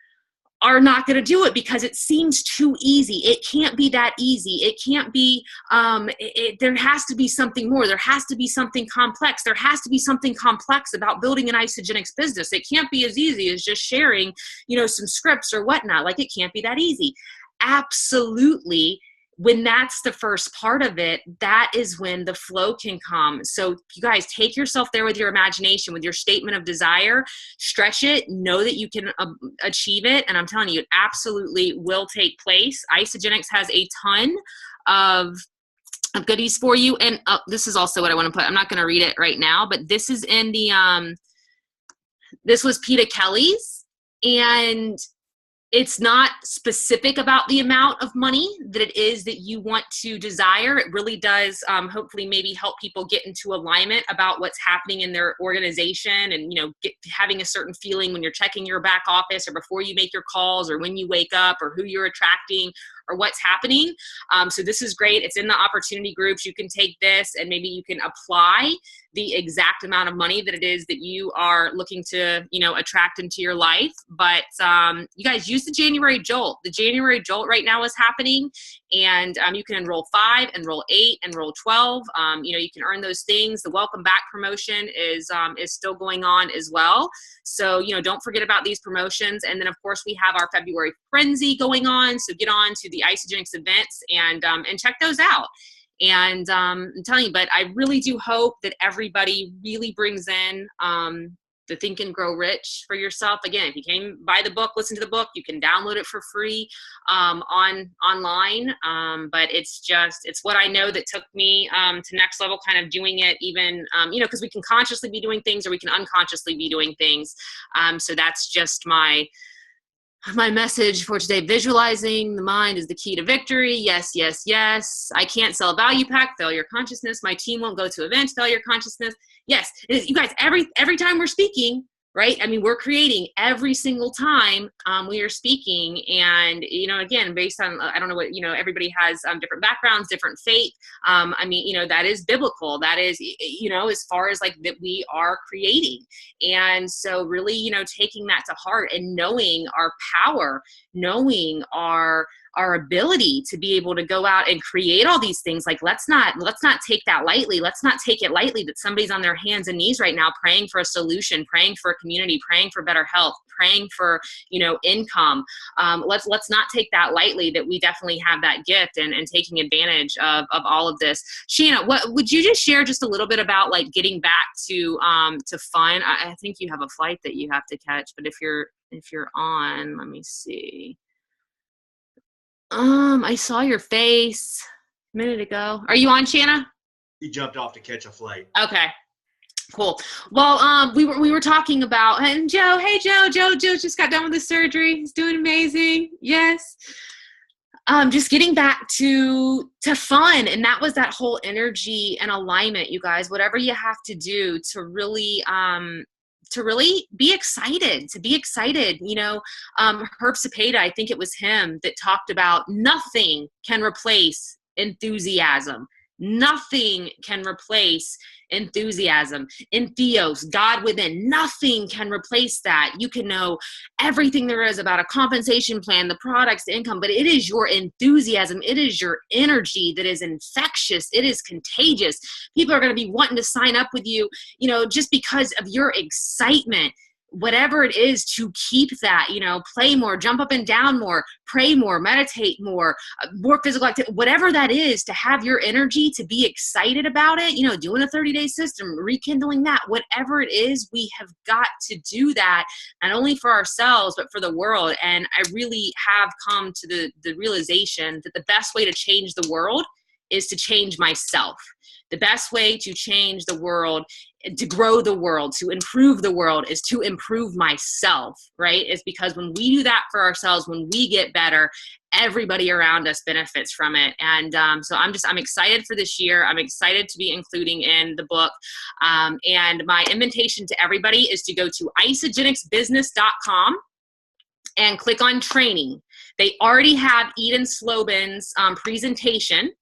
are not going to do it because it seems too easy. It can't be that easy. It can't be, there has to be something more. There has to be something complex. There has to be something complex about building an Isagenix business. It can't be as easy as just sharing, some scripts or whatnot. Like, it can't be that easy. Absolutely. When that's the first part of it, that is when the flow can come. So you guys, take yourself there with your imagination, with your statement of desire, stretch it, know that you can achieve it. And I'm telling you, it absolutely will take place. Isagenix has a ton of goodies for you. And this is also what I want to put. I'm not going to read it right now, but this is in the, this was Peter Kelly's, and it's not specific about the amount of money that it is that you want to desire. It really does hopefully maybe help people get into alignment about what's happening in their organization, and having a certain feeling when you're checking your back office, or before you make your calls, or when you wake up, or who you're attracting, or what's happening. So this is great. It's in the opportunity groups. You can take this and maybe you can apply the exact amount of money that it is that you are looking to, attract into your life. But you guys, use the January Jolt. The January Jolt right now is happening, and you can enroll 5, enroll 8, enroll 12. You can earn those things. The Welcome Back promotion is still going on as well. So, don't forget about these promotions. And then, of course, we have our February Frenzy going on. So get on to the Isagenix events and check those out. And I'm telling you, but I really do hope that everybody really brings in the Think and Grow Rich for yourself. Again, if you came buy the book, listen to the book, you can download it for free online. But it's what I know that took me to next level, kind of doing it even, because we can consciously be doing things, or we can unconsciously be doing things. So that's just my message for today. Visualizing the mind is the key to victory. Yes, yes, yes. I can't sell a value pack. Failure consciousness. My team won't go to events. Failure consciousness. Yes, it is. You guys, every time we're speaking, right? I mean, we're creating every single time we are speaking. And, again, based on, I don't know what, everybody has different backgrounds, different faith. That is biblical. That is, as far as like that we are creating. And so really, taking that to heart and knowing our power, knowing our ability to be able to go out and create all these things. Like, let's not take that lightly. Let's not take it lightly that somebody's on their hands and knees right now, praying for a solution, praying for a community, praying for better health, praying for, income. Let's not take that lightly, that we definitely have that gift, and taking advantage of all of this. Shanna, what would you just share just a little bit about, like, getting back to fun? I think you have a flight that you have to catch, but if you're on, let me see. I saw your face a minute ago. Are you on, Shanna? He jumped off to catch a flight. Okay, cool. Well, we were talking about, and Joe, hey Joe just got done with the surgery. He's doing amazing. Yes. Just getting back to fun, and that was that whole energy and alignment, you guys. Whatever you have to do to really be excited, Herb Cepeda, I think it was him that talked about nothing can replace enthusiasm. Nothing can replace enthusiasm. In Theos, God within, nothing can replace that. You can know everything there is about a compensation plan, the products, the income, but it is your enthusiasm. It is your energy that is infectious. It is contagious. People are going to be wanting to sign up with you, just because of your excitement. Whatever it is to keep that, play more, jump up and down more, pray more, meditate more physical activity, whatever that is, to have your energy, to be excited about it, doing a 30-day system, rekindling that, whatever it is, we have got to do that, not only for ourselves, but for the world. And I really have come to the realization that the best way to change the world is to change myself. The best way to change the world, to grow the world, to improve the world, is to improve myself, right? It's because when we do that for ourselves, when we get better, everybody around us benefits from it. And so I'm excited for this year. I'm excited to be including in the book. And my invitation to everybody is to go to isagenixbusiness.com and click on training. They already have Eden Slobin's presentation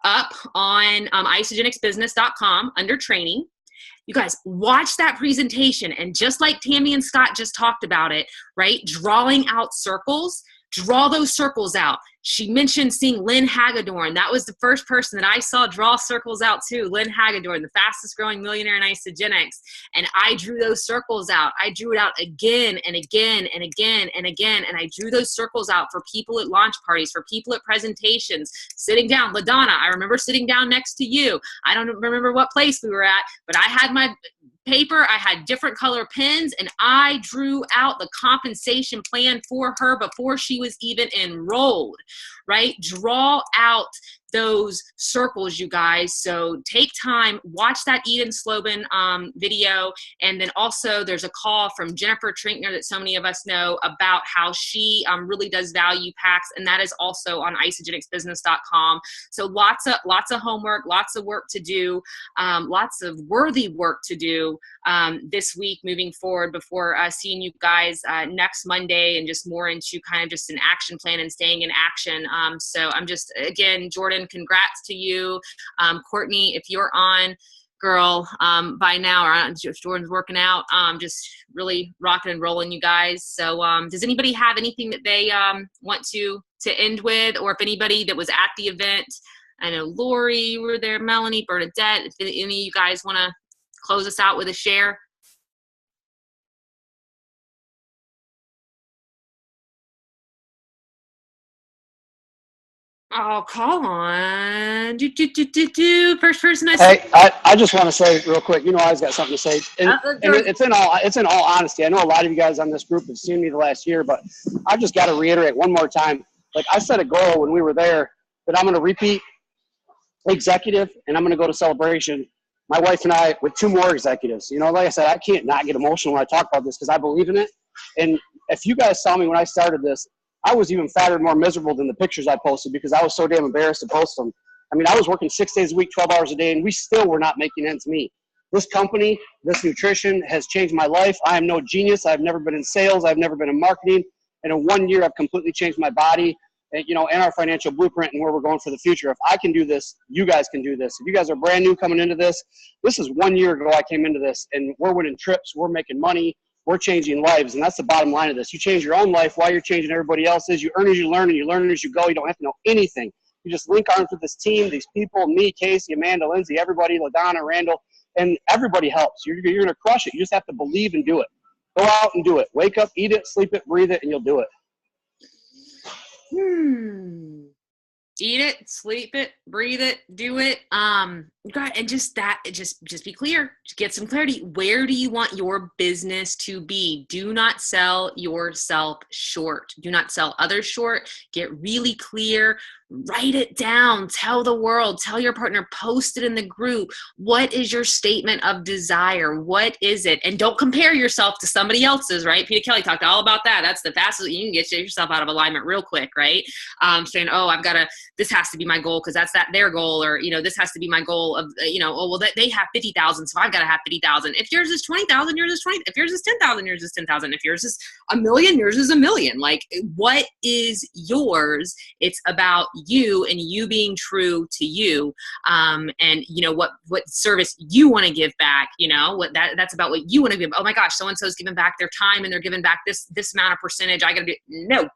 up on isagenixbusiness.com under training. You guys watch that presentation, and just like Tammy and Scott just talked about it, right? Drawing out circles, draw those circles out. She mentioned seeing Lynn Hagedorn. That was the first person that I saw draw circles out too. Lynn Hagedorn, the fastest growing millionaire in Isogenics. And I drew those circles out. I drew it out again and again and again and again. And I drew those circles out for people at launch parties, for people at presentations, sitting down. LaDonna, I remember sitting down next to you. I don't remember what place we were at, but I had my paper, I had different color pens, and I drew out the compensation plan for her before she was even enrolled, right? Draw out those circles, you guys. So take time, watch that Eden Slobin video. And then also there's a call from Jennifer Trinkner that so many of us know about how she really does value packs. And that is also on isogenicsbusiness.com. So lots of homework, lots of work to do, lots of worthy work to do this week moving forward before seeing you guys next Monday, and just more into kind of just an action plan and staying in action. So I'm just, again, Jordan, congrats to you. Courtney, if you're on, girl, by now, or if Jordan's working out, just really rocking and rolling, you guys. So does anybody have anything that they want to end with, or if anybody that was at the event? I know Lori, you were there, Melanie, Bernadette, if any of you guys want to close us out with a share. Oh, call on. First person I see. Hey, I just want to say real quick, I always got something to say. And it's in all honesty. I know a lot of you guys on this group have seen me the last year, but I just got to reiterate one more time. Like, I set a goal when we were there that I'm going to repeat executive, and I'm going to go to Celebration, my wife and I, with 2 more executives. Like I said, I can't not get emotional when I talk about this because I believe in it. And if you guys saw me when I started this, I was even fatter and more miserable than the pictures I posted because I was so damn embarrassed to post them. I mean, I was working 6 days a week, 12 hours a day, and we still were not making ends meet. This company, this nutrition has changed my life. I am no genius. I've never been in sales. I've never been in marketing. And in 1 year, I've completely changed my body, and our financial blueprint and where we're going for the future. If I can do this, you guys can do this. If you guys are brand new coming into this is 1 year ago I came into this, and we're winning trips. We're making money. We're changing lives, and that's the bottom line of this. You change your own life while you're changing everybody else's. You earn as you learn, and you learn as you go. You don't have to know anything. You just link arms with this team, these people, me, Casey, Amanda, Lindsay, everybody, LaDonna, Randall, and everybody helps. You're going to crush it. You just have to believe and do it. Go out and do it. Wake up, eat it, sleep it, breathe it, and you'll do it. Eat it, sleep it, breathe it, do it. God, and just be clear. Just get some clarity. Where do you want your business to be? Do not sell yourself short. Do not sell others short. Get really clear. Write it down. Tell the world. Tell your partner. Post it in the group. What is your statement of desire? What is it? And don't compare yourself to somebody else's, right? Peter Kelly talked all about that. That's the fastest you can get yourself out of alignment real quick, right? Saying, oh, this has to be my goal because that's their goal, or, this has to be my goal of, they have 50,000, so I've got to have 50,000. If yours is 20,000, yours is 20. If yours is 10,000, yours is 10,000. If yours is $1 million, yours is $1 million. Like, what is yours? It's about you and you being true to you, and what service you want to give back. That's about what you want to give. Oh my gosh, so and so's giving back their time and they're giving back this amount of percentage. I got to do no.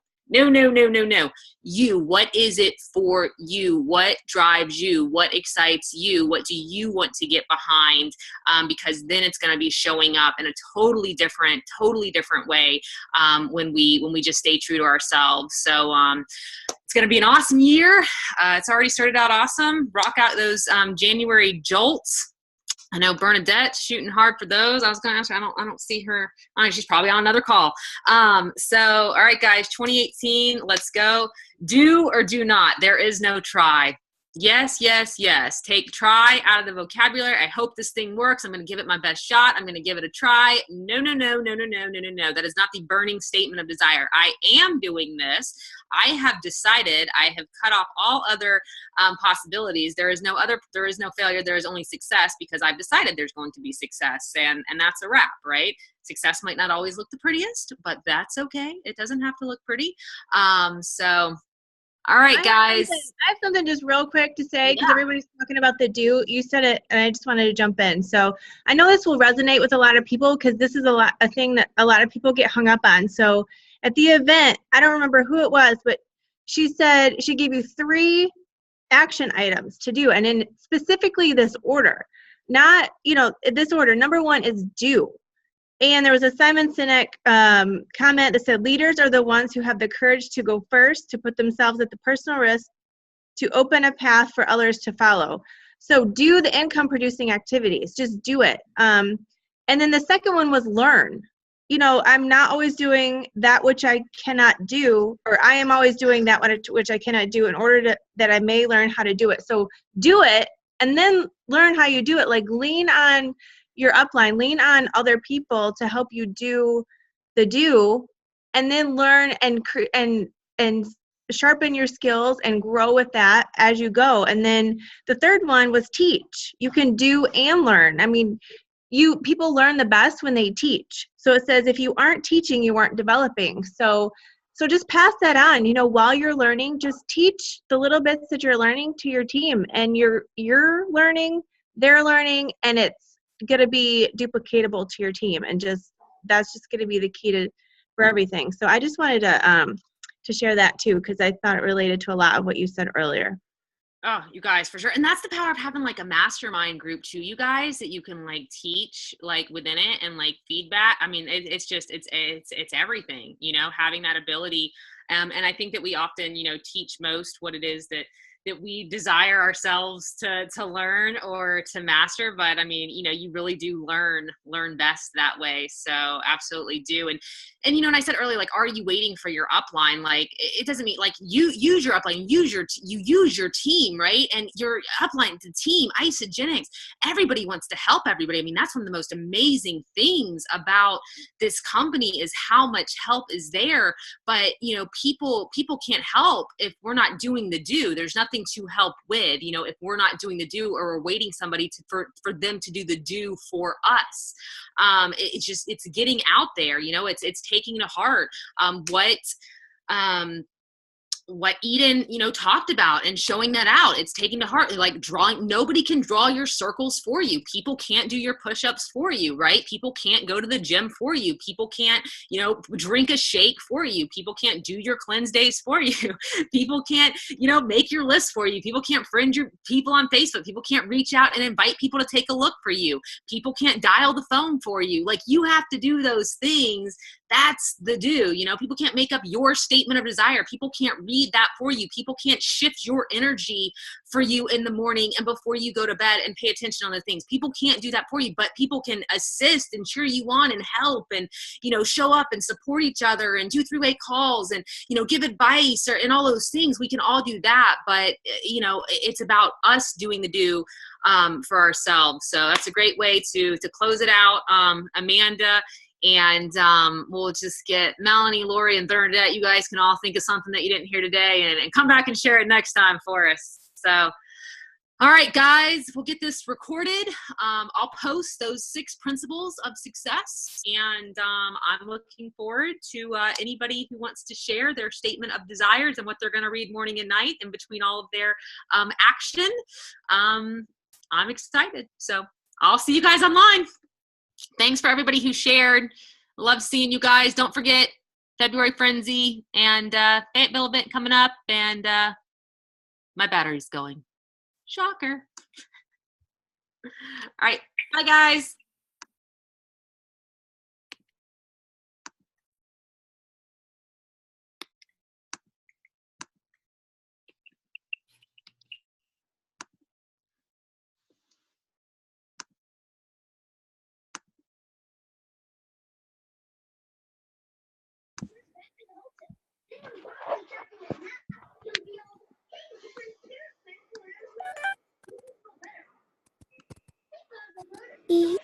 You, what is it for you? What drives you? What excites you? What do you want to get behind? Because then it's going to be showing up in a totally different way when we just stay true to ourselves. So it's going to be an awesome year. It's already started out awesome. Rock out those January jolts. I know Bernadette's shooting hard for those. I was going to ask her. I don't see her. She's probably on another call. So, all right, guys, 2018, let's go. Do or do not. There is no try. Yes, yes, yes. Take try out of the vocabulary. I hope this thing works. I'm going to give it my best shot. I'm going to give it a try. No. That is not the burning statement of desire. I am doing this. I have decided. I have cut off all other possibilities. There is no failure. There is only success because I've decided there's going to be success, and that's a wrap, right? Success might not always look the prettiest, but that's okay. It doesn't have to look pretty. So All right, guys. I have something just real quick to say, because everybody's talking about the do. You said it, and I just wanted to jump in. So I know this will resonate with a lot of people, because this is a thing that a lot of people get hung up on. So at the event, I don't remember who it was, but she said she gave you 3 action items to do, and in specifically this order. Not, this order. Number 1 is do. And there was a Simon Sinek comment that said, leaders are the ones who have the courage to go first, to put themselves at the personal risk, to open a path for others to follow. So do the income producing activities, just do it. And then the second one was learn. I'm not always doing that which I cannot do, or I am always doing that which I cannot do in order that I may learn how to do it. So do it, and then learn how you do it. Like, lean on your upline, lean on other people to help you do the do, and then learn and sharpen your skills and grow with that as you go. And then the third one was teach. You can do and learn. I mean, people learn the best when they teach. So it says, if you aren't teaching, you aren't developing. So just pass that on. While you're learning, just teach the little bits that you're learning to your team, and you're learning, they're learning, and it's going to be duplicatable to your team, and that's just going to be the key for everything. So I just wanted to share that too, because I thought it related to a lot of what you said earlier. Oh, you guys, for sure. And that's the power of having like a mastermind group too, you guys, that you can like teach like within it, and like feedback. I mean, it's everything, having that ability. And I think that we often, teach most what it is that we desire ourselves to learn or to master. But I mean, you really do learn best that way. So absolutely do. And and I said earlier, like, are you waiting for your upline? Like, it doesn't mean like you use your upline, you use your team, right? And your upline, the team, Isogenics, everybody wants to help everybody. I mean, that's one of the most amazing things about this company is how much help is there. But people can't help if we're not doing the do. There's nothing to help with, if we're not doing the do, or we're waiting somebody for them to do the do for us. It's getting out there, it's taking to heart what Eden, talked about, and showing that out. It's taking to heart, like drawing. Nobody can draw your circles for you. People can't do your push-ups for you, right? People can't go to the gym for you. People can't, drink a shake for you. People can't do your cleanse days for you. People can't, make your list for you. People can't friend your people on Facebook. People can't reach out and invite people to take a look for you. People can't dial the phone for you. Like, you have to do those things. That's the do. People can't make up your statement of desire. People can't read that for you. People can't shift your energy for you in the morning and before you go to bed and pay attention on the things. People can't do that for you, but people can assist and cheer you on and help and, show up and support each other and do 3-way calls and, give advice and all those things. We can all do that, but, it's about us doing the do for ourselves. So that's a great way to close it out. Amanda, and we'll just get Melanie, Lori, and Bernadette. You guys can all think of something that you didn't hear today and come back and share it next time for us. So, all right, guys, we'll get this recorded. I'll post those 6 principles of success, and I'm looking forward to anybody who wants to share their statement of desires and what they're going to read morning and night in between all of their action. I'm excited. So I'll see you guys online. Thanks for everybody who shared. Love seeing you guys. Don't forget February Frenzy and Fayetteville event coming up, and my battery's going. Shocker. All right. Bye, guys. E